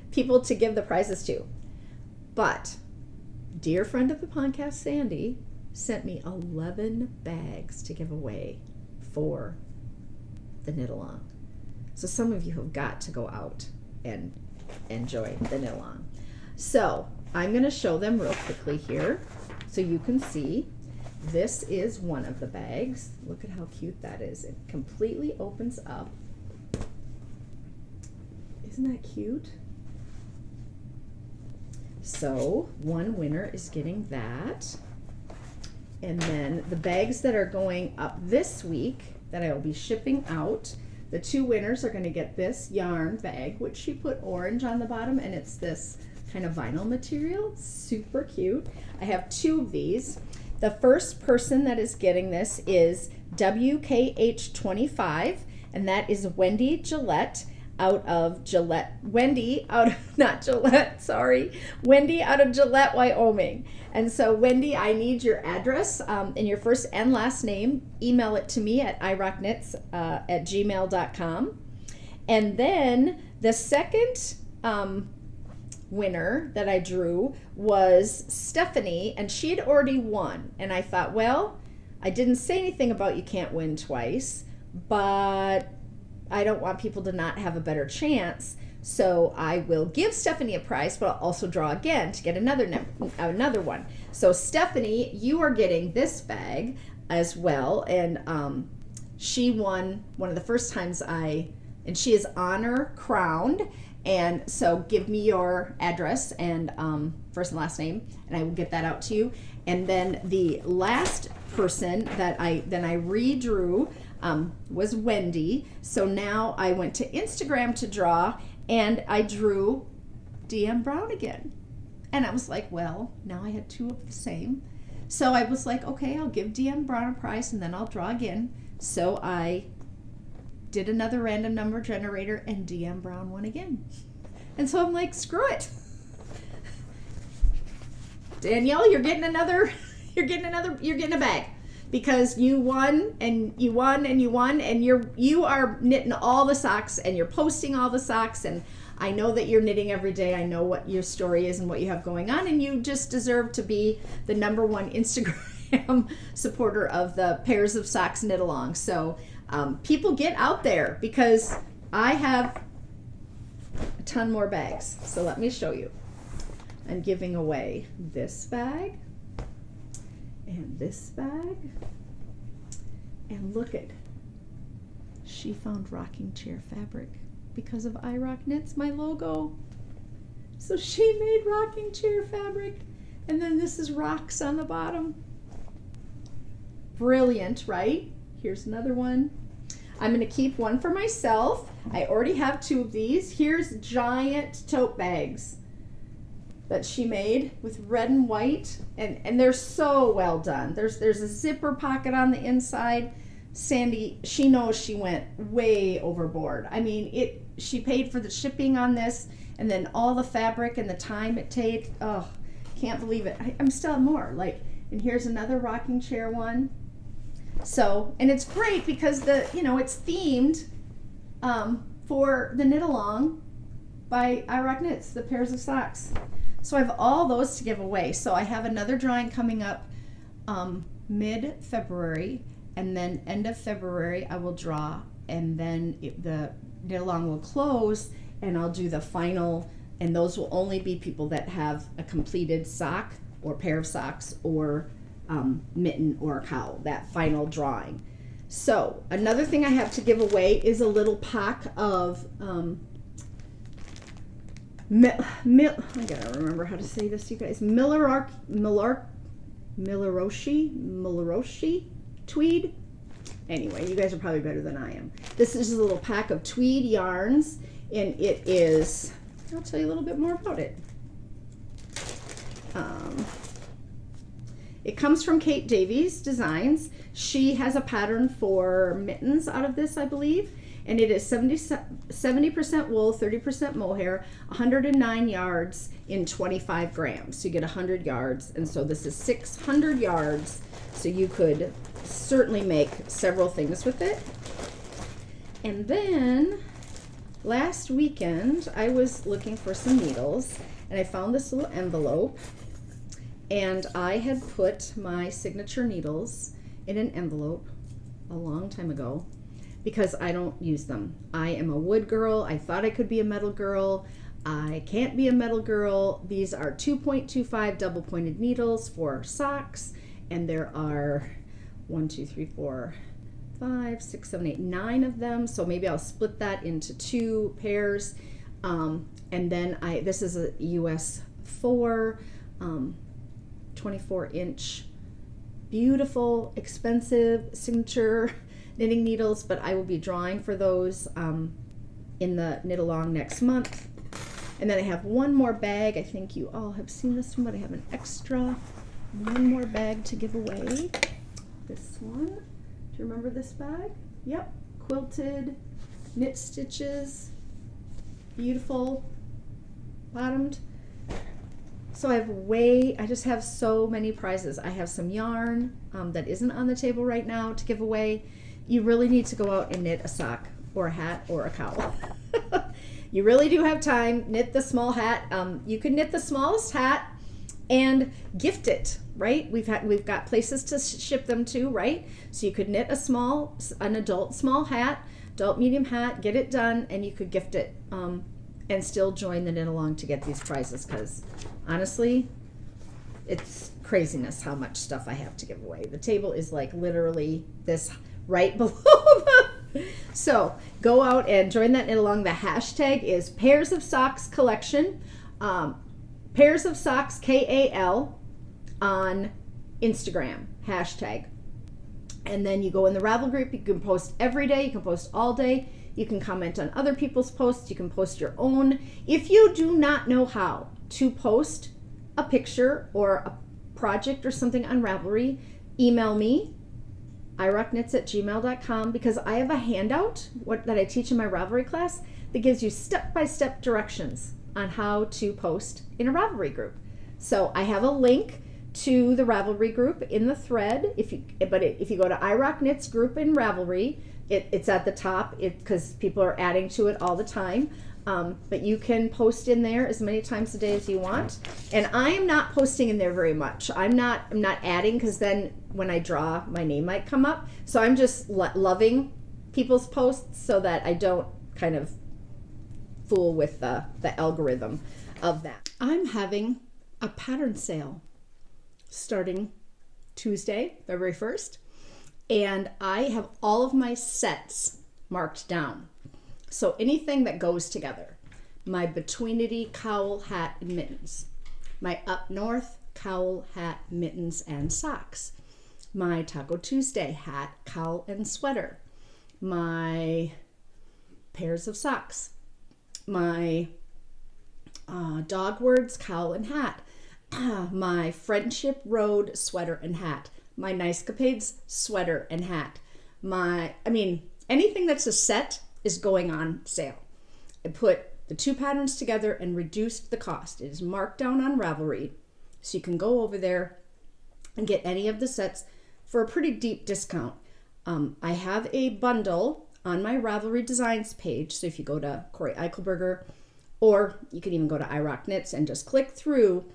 people to give the prizes to. But dear friend of the podcast, Sandy, sent me 11 bags to give away for the knit along. So some of you have got to go out and enjoy the knit along. So I'm going to show them real quickly here so you can see. This is one of the bags. Look at how cute that is. It completely opens up. Isn't that cute? So one winner is getting that. And then the bags that are going up this week that I will be shipping out, the 2 winners are going to get this yarn bag, which she put orange on the bottom, and it's this kind of vinyl material. Super cute. I have 2 of these. The first person that is getting this is WKH25, and that is Wendy Gillette out of Wendy out of Gillette, Wyoming. And so Wendy, I need your address and your first and last name. Email it to me at irocknits@gmail.com. And then the second winner that I drew was Stephanie, and she had already won. And I thought, well, I didn't say anything about you can't win twice, but I don't want people to not have a better chance. So I will give Stephanie a prize, but I'll also draw again to get another one. So Stephanie, you are getting this bag as well. And she won one of the first times and she is honor crowned. And so give me your address and first and last name, and I will get that out to you. And then the last person that I redrew was Wendy. So now I went to Instagram to draw, and I drew DM Brown again. And I was like, well, now I had 2 of the same. So I was like, okay, I'll give DM Brown a prize, and then I'll draw again. So I did another random number generator, and DM Brown won again. And so I'm like, screw it. Danielle, you're getting a bag. because you won and you won and you won, and you are knitting all the socks and you're posting all the socks, and I know that you're knitting every day. I know what your story is and what you have going on, and you just deserve to be the #1 Instagram supporter of the Pairs of Socks Knit Along. So people, get out there, because I have a ton more bags. So let me show you. I'm giving away this bag and this bag. And look at, she found rocking chair fabric because of iRock Knits, my logo. So she made rocking chair fabric, and then this is rocks on the bottom. Brilliant, right? Here's another one. I'm going to keep one for myself. I already have 2 of these. Here's giant tote bags that she made with red and white, and they're so well done. There's a zipper pocket on the inside. Sandy, she knows she went way overboard. I mean, she paid for the shipping on this, and then all the fabric and the time it takes. Oh, can't believe it. I'm still have more. Like, and here's another rocking chair one. So, and it's great because it's themed for the Knit Along by iRock Knits, the Pairs of Socks. So I have all those to give away. So I have another drawing coming up mid-February, and then end of February I will draw, and then the Knit Along will close, and I'll do the final, and those will only be people that have a completed sock or pair of socks or mitten or a cowl, that final drawing. So another thing I have to give away is a little pack of I gotta remember how to say this, you guys. Milaroshi tweed. Anyway, you guys are probably better than I am. This is a little pack of tweed yarns, and it is, I'll tell you a little bit more about it. It comes from Kate Davies Designs. She has a pattern for mittens out of this, I believe, and it is 70% wool, 30% mohair, 109 yards in 25 grams. So you get 100 yards, and so this is 600 yards, so you could certainly make several things with it. And then last weekend I was looking for some needles, and I found this little envelope, and I had put my signature needles in an envelope a long time ago because I don't use them. I am a wood girl. I thought I could be a metal girl. I can't be a metal girl. These are 2.25 double pointed needles for socks, and there are 1, 2, 3, 4, 5, 6, 7, 8, 9 of them. So maybe I'll split that into 2 pairs. And then this is a US 4 24-inch, beautiful, expensive signature knitting needles, but I will be drawing for those in the Knit Along next month. And then I have one more bag. I think you all have seen this one, but I have an extra one more bag to give away. This one. Do you remember this bag? Yep. Quilted knit stitches. Beautiful. Bottomed. So I just have so many prizes. I have some yarn that isn't on the table right now to give away. You really need to go out and knit a sock or a hat or a cowl. You really do have time. Knit the small hat. You can knit the smallest hat and gift it, right? We've got places to ship them to, right? So you could knit an adult small hat, adult medium hat, get it done, and you could gift it and still join the Knit Along to get these prizes, because honestly, it's craziness how much stuff I have to give away. The table is like literally this right below. So go out and join that Knit Along. The hashtag is Pairs of Socks Collection. Pairs of Socks KAL on Instagram hashtag. And then you go in the Ravel group. You can post every day. You can post all day. You can comment on other people's posts. You can post your own. If you do not know how to post a picture or a project or something on Ravelry, email me, irockknits@gmail.com, because I have a handout that I teach in my Ravelry class that gives you step-by-step directions on how to post in a Ravelry group. So I have a link to the Ravelry group in the thread. If you go to I Rock Knits group in Ravelry, it's at the top because people are adding to it all the time. But you can post in there as many times a day as you want. And I am not posting in there very much. I'm not adding, because then when I draw, my name might come up. So I'm just loving people's posts so that I don't kind of fool with the algorithm of that. I'm having a pattern sale starting Tuesday, February 1st. And I have all of my sets marked down. So anything that goes together, my Betweenity cowl, hat, and mittens, my Up North cowl, hat, mittens, and socks, my Taco Tuesday hat, cowl, and sweater, my pairs of socks, my Dog Words cowl and hat, my Friendship Road sweater and hat, my Nice Capades sweater and hat, anything that's a set is going on sale. I put the two patterns together and reduced the cost. It is marked down on Ravelry, so you can go over there and get any of the sets for a pretty deep discount. I have a bundle on my Ravelry Designs page, so if you go to Corey Eichelberger, or you can even go to I Rock Knits and just click through,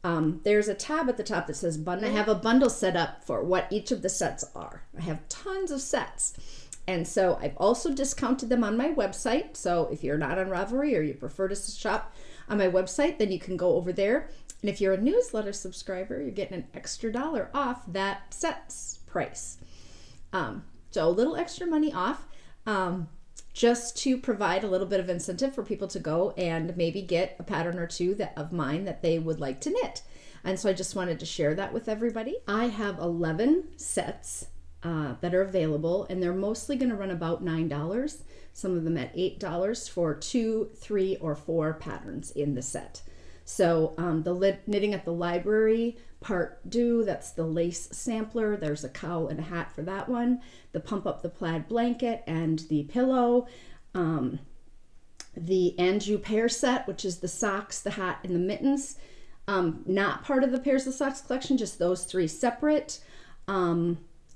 there's a tab at the top that says bundle. I have a bundle set up for what each of the sets are. I have tons of sets. And so I've also discounted them on my website. So if you're not on Ravelry or you prefer to shop on my website, then you can go over there. And if you're a newsletter subscriber, you're getting an extra $1 off that set's price. So a little extra money off, just to provide a little bit of incentive for people to go and maybe get a pattern or two of mine that they would like to knit. And so I just wanted to share that with everybody. I have 11 sets that are available, and they're mostly going to run about $9, some of them at $8 for 2, 3, or 4 patterns in the set. So the Knitting at the Library Part 2, that's the lace sampler. There's a cowl and a hat for that one. The Pump Up the Plaid blanket and the pillow. The Anjou pair set, which is the socks, the hat, and the mittens. Not part of the Pairs of Socks collection, just those 3 separate.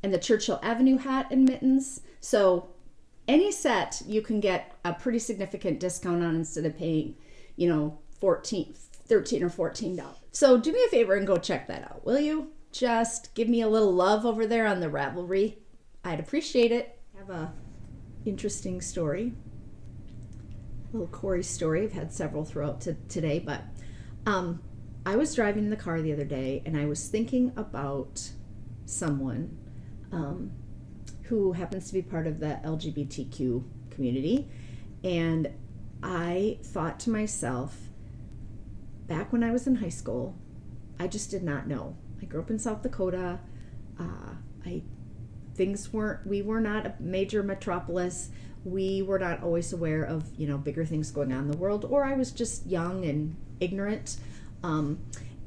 And the Churchill Avenue hat and mittens. So any set you can get a pretty significant discount on instead of paying, $13 or $14. So do me a favor and go check that out, will you? Just give me a little love over there on the Ravelry. I'd appreciate it. I have a interesting story, a little Corey story. I've had several throughout today, but I was driving in the car the other day and I was thinking about someone who happens to be part of the LGBTQ community. And I thought to myself, back when I was in high school, I just did not know. I grew up in South Dakota. We were not a major metropolis. We were not always aware of, bigger things going on in the world, or I was just young and ignorant. And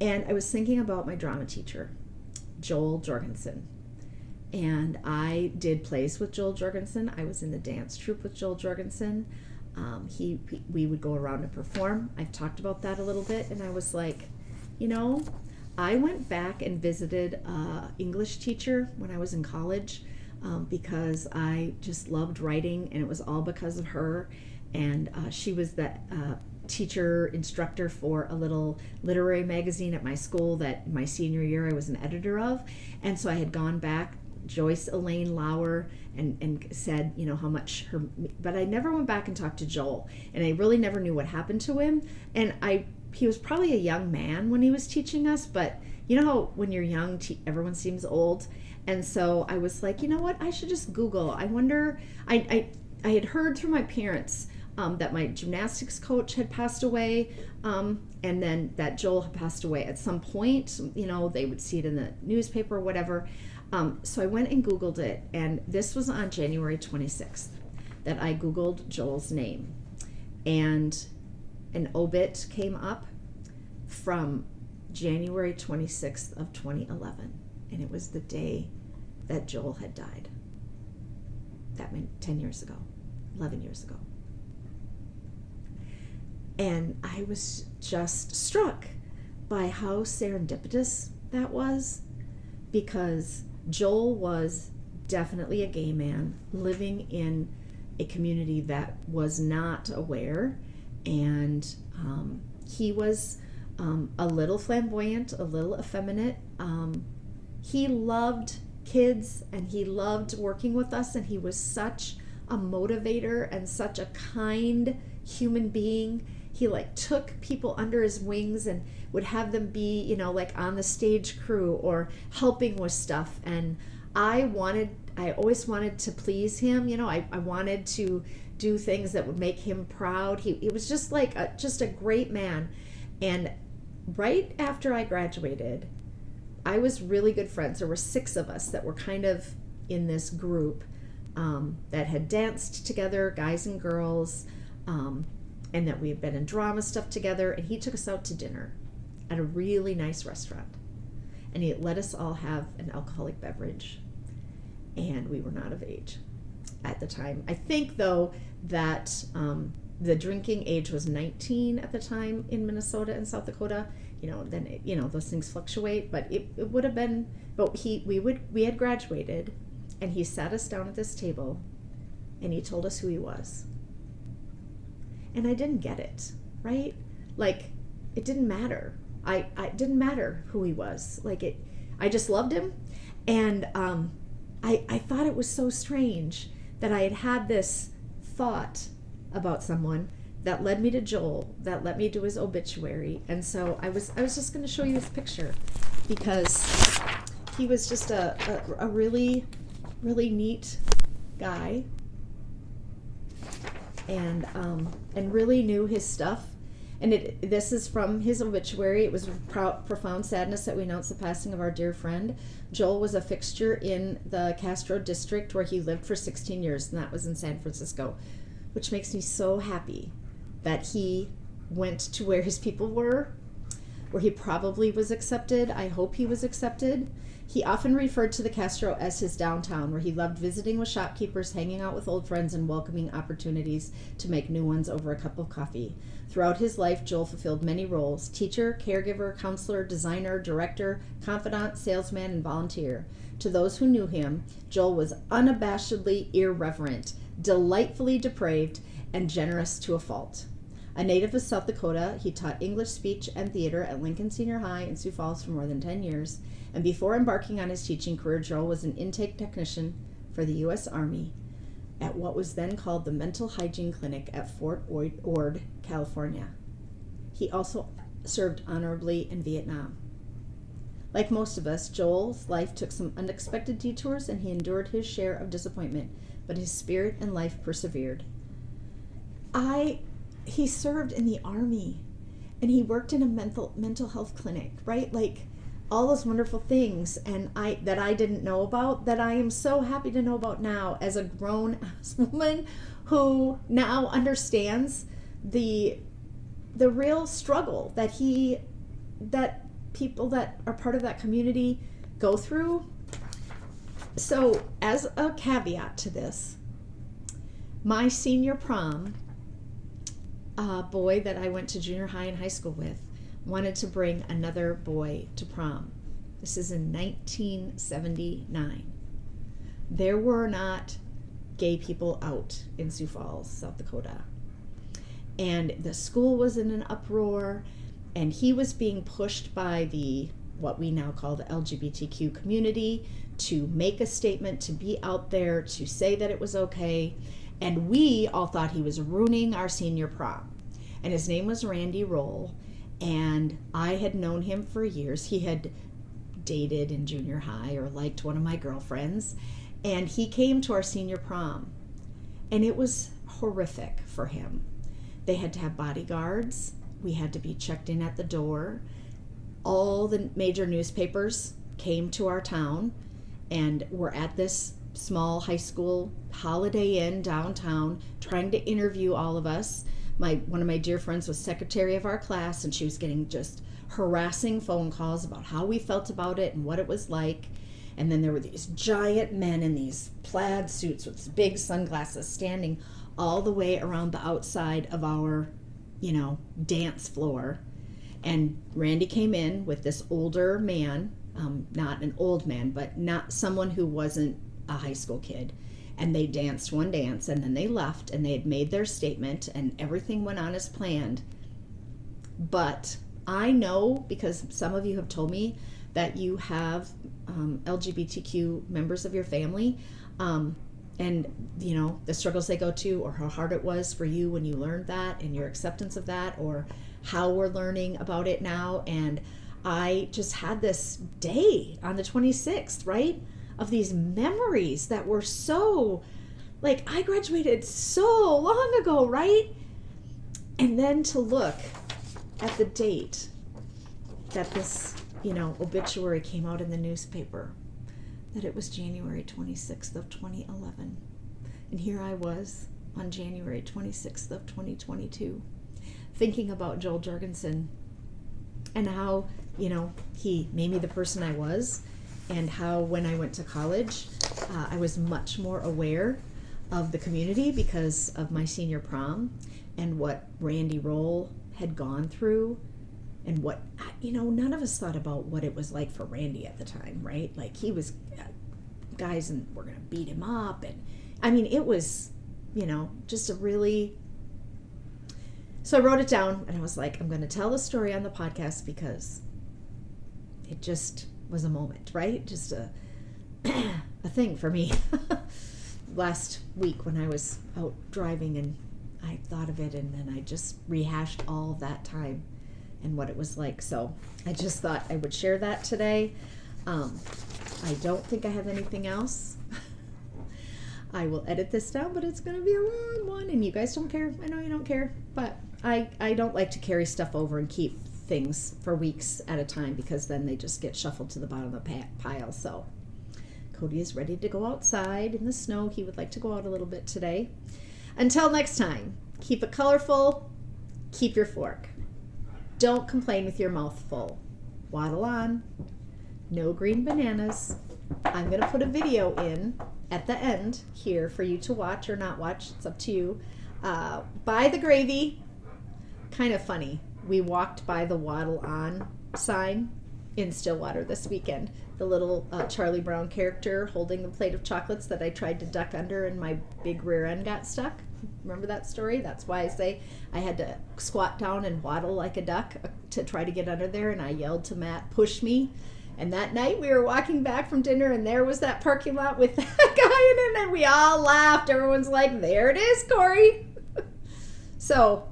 I was thinking about my drama teacher, Joel Jorgensen. And I did plays with Joel Jorgensen. I was in the dance troupe with Joel Jorgensen. We would go around and perform. I've talked about that a little bit, and I was like, I went back and visited an English teacher when I was in college because I just loved writing, and it was all because of her. And she was the teacher instructor for a little literary magazine at my school that my senior year I was an editor of. And so I had gone back, Joyce Elaine Lauer, and said, how much but I never went back and talked to Joel, and I really never knew what happened to him. And he was probably a young man when he was teaching us, but you know how when you're young, everyone seems old. And so I was like, what? I should just Google. I wonder, I had heard through my parents that my gymnastics coach had passed away, and then that Joel had passed away at some point. They would see it in the newspaper or whatever. So I went and Googled it, and this was on January 26th that I Googled Joel's name, and an obit came up from January 26th of 2011, and it was the day that Joel had died. That meant 10 years ago, 11 years ago. And I was just struck by how serendipitous that was, because Joel was definitely a gay man living in a community that was not aware, and he was a little flamboyant, a little effeminate. He loved kids and he loved working with us, and he was such a motivator and such a kind human being. He like took people under his wings and would have them be, you know, like on the stage crew or helping with stuff. And I always wanted to please him. You know, I wanted to do things that would make him proud. He was just like just a great man. And right after I graduated, I was really good friends. There were 6 of us that were kind of in this group that had danced together, guys and girls, and that we had been in drama stuff together. And he took us out to dinner at a really nice restaurant. And he let us all have an alcoholic beverage. And we were not of age at the time. I think, though, that the drinking age was 19 at the time in Minnesota and South Dakota. You know, then, you know, those things fluctuate. But it would have been, but we had graduated, and he sat us down at this table, and he told us who he was. And I didn't get it, right? Like, it didn't matter. It didn't matter who he was. Like, I just loved him. And I thought it was so strange that I had this thought about someone that led me to Joel, that let me do his obituary. And so I was just going to show you his picture, because he was just a really, really neat guy, and really knew his stuff. And this is from his obituary. It was with profound sadness that we announced the passing of our dear friend. Joel was a fixture in the Castro district where he lived for 16 years, and that was in San Francisco, which makes me so happy that he went to where his people were, where he probably was accepted. I hope he was accepted. He often referred to the Castro as his downtown, where he loved visiting with shopkeepers, hanging out with old friends, and welcoming opportunities to make new ones over a cup of coffee. Throughout his life, Joel fulfilled many roles: teacher, caregiver, counselor, designer, director, confidant, salesman, and volunteer. To those who knew him, Joel was unabashedly irreverent, delightfully depraved, and generous to a fault. A native of South Dakota, he taught English speech and theater at Lincoln Senior High in Sioux Falls for more than 10 years. And before embarking on his teaching career, Joel was an intake technician for the U.S. Army at what was then called the Mental Hygiene Clinic at Fort Ord, California. He also served honorably in Vietnam. Like most of us, Joel's life took some unexpected detours, and he endured his share of disappointment, but his spirit and life persevered. He served in the Army, and he worked in a mental health clinic, right? Like, all those wonderful things that I didn't know about, that I am so happy to know about now as a grown-ass woman who now understands the real struggle that people that are part of that community go through. So, as a caveat to this, my senior prom, a boy that I went to junior high and high school with, wanted to bring another boy to prom. This is in 1979. There were not gay people out in Sioux Falls, South Dakota. And the school was in an uproar, and he was being pushed by what we now call the LGBTQ community to make a statement, to be out there, to say that it was okay. And we all thought he was ruining our senior prom. And his name was Randy Roll. And I had known him for years. He had dated in junior high or liked one of my girlfriends. And he came to our senior prom. And it was horrific for him. They had to have bodyguards. We had to be checked in at the door. All the major newspapers came to our town and were at this small high school Holiday Inn downtown trying to interview all of us. One of my dear friends was secretary of our class, and she was getting just harassing phone calls about how we felt about it and what it was like. And then there were these giant men in these plaid suits with big sunglasses standing all the way around the outside of our, dance floor. And Randy came in with this older man not an old man, but not someone who wasn't a high school kid. And they danced one dance and then they left and they had made their statement and everything went on as planned. But I know, because some of you have told me that you have LGBTQ members of your family, and you know the struggles they go to, or how hard it was for you when you learned that, and your acceptance of that, or how we're learning about it now. And I just had this day on the 26th, right, of these memories that were so, like, I graduated so long ago, right? And then to look at the date that this, you know, obituary came out in the newspaper, that it was January 26th of 2011. And here I was on January 26th of 2022, thinking about Joel Jorgensen and how, you know, he made me the person I was, and how when I went to college, I was much more aware of the community because of my senior prom and what Randy Roll had gone through, and what, you know, none of us thought about what it was like for Randy at the time, right? Like, he was, guys and were going to beat him up, and I mean, it was, you know, just a really, so I wrote it down and I was like, I'm going to tell the story on the podcast because it just was a moment, right? Just a thing for me. Last week when I was out driving and I thought of it, and then I just rehashed all of that time and what it was like. So I just thought I would share that today. I don't think I have anything else. I will edit this down, but it's going to be a long one, and you guys don't care. I know you don't care, but I don't like to carry stuff over and keep things for weeks at a time, because then they just get shuffled to the bottom of the pile. So Cody is ready to go outside in the snow. He would like to go out a little bit today. Until next time, keep it colorful, keep your fork. Don't complain with your mouth full. Waddle on. No green bananas. I'm going to put a video in at the end here for you to watch or not watch. It's up to you. Buy the gravy. Kind of funny. We walked by the Waddle On sign in Stillwater this weekend. The little Charlie Brown character holding the plate of chocolates that I tried to duck under and my big rear end got stuck. Remember that story? That's why I say I had to squat down and waddle like a duck to try to get under there, and I yelled to Matt, push me. And that night we were walking back from dinner, and there was that parking lot with that guy in it, and we all laughed. Everyone's like, there it is, Corey. So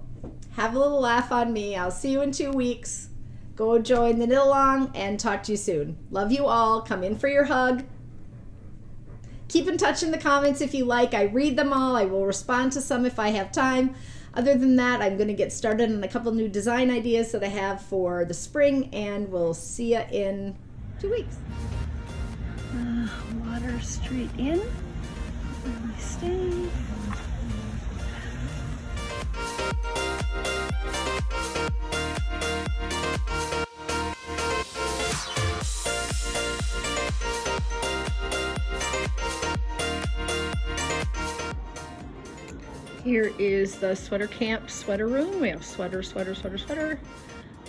have a little laugh on me. I'll see you in 2 weeks. Go join the knit along and talk to you soon. Love you all. Come in for your hug. Keep in touch in the comments if you like. I read them all. I will respond to some if I have time. Other than that, I'm going to get started on a couple new design ideas that I have for the spring, and we'll see you in 2 weeks. Water straight in. Let me stay. Here is the sweater camp sweater room. We have sweater,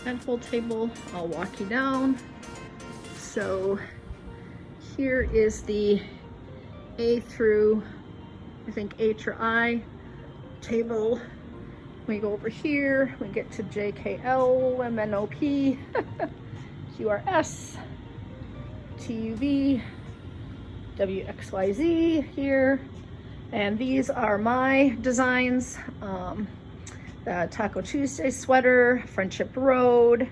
that whole table. I'll walk you down. So here is the A through, I think A through I table. We go over here, we get to JKL, MNOP, QRS, TUV, WXYZ here. And these are my designs. The Taco Tuesday sweater, Friendship Road,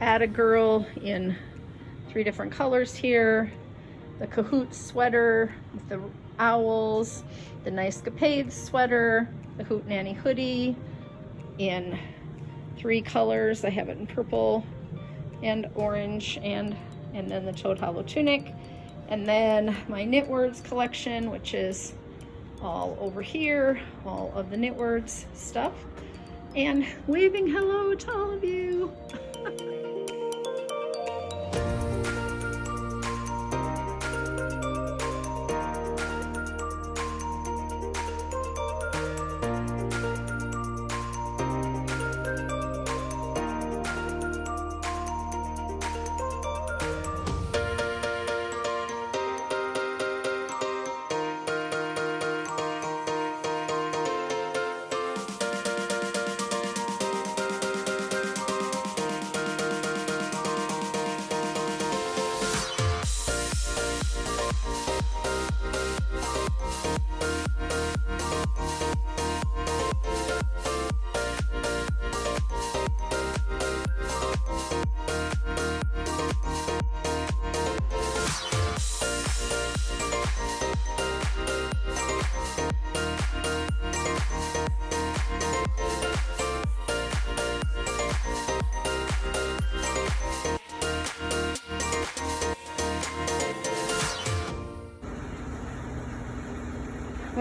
Add a Girl in 3 different colors here, the Cahoots sweater with the owls, the Nice Capades sweater, the Hoot Nanny hoodie in 3 colors. I have it in purple and orange, and then the Chode Hollow tunic. And then my Knit Words collection, which is all over here, all of the Knit Words stuff, and waving hello to all of you.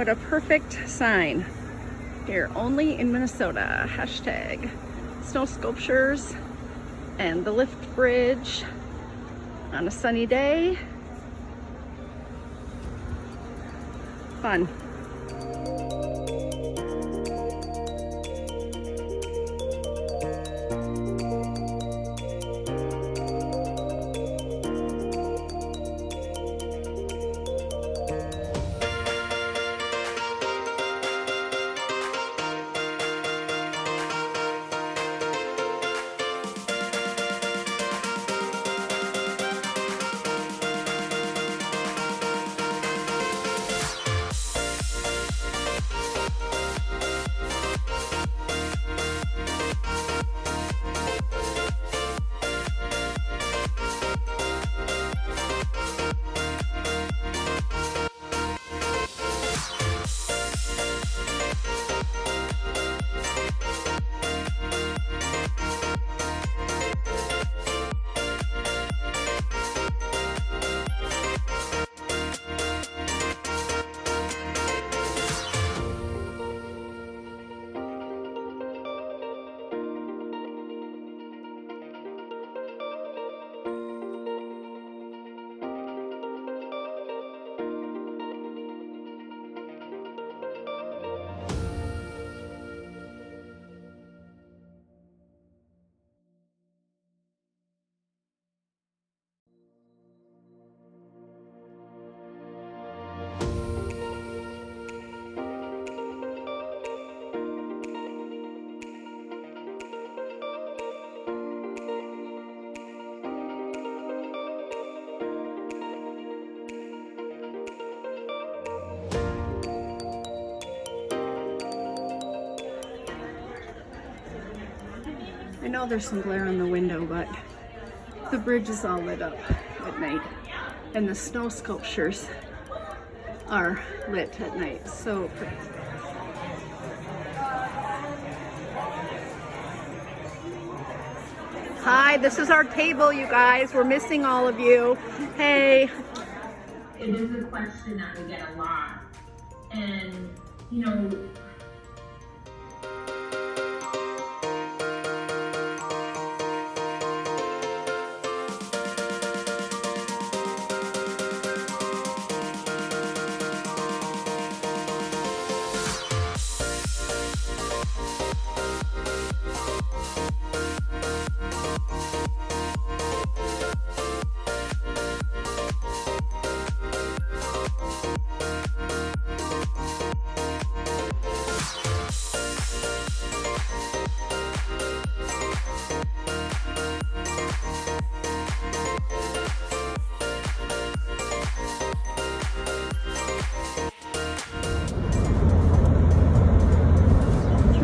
What a perfect sign. Here, only in Minnesota. Hashtag snow sculptures and the lift bridge on a sunny day. Fun. I know there's some glare on the window, but the bridge is all lit up at night, and the snow sculptures are lit at night. So pretty. Hi, this is our table, you guys. We're missing all of you. Hey. It is a question that we get a lot, and you know,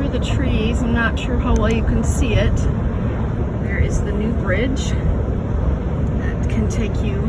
the trees, I'm not sure how well you can see it. There is the new bridge that can take you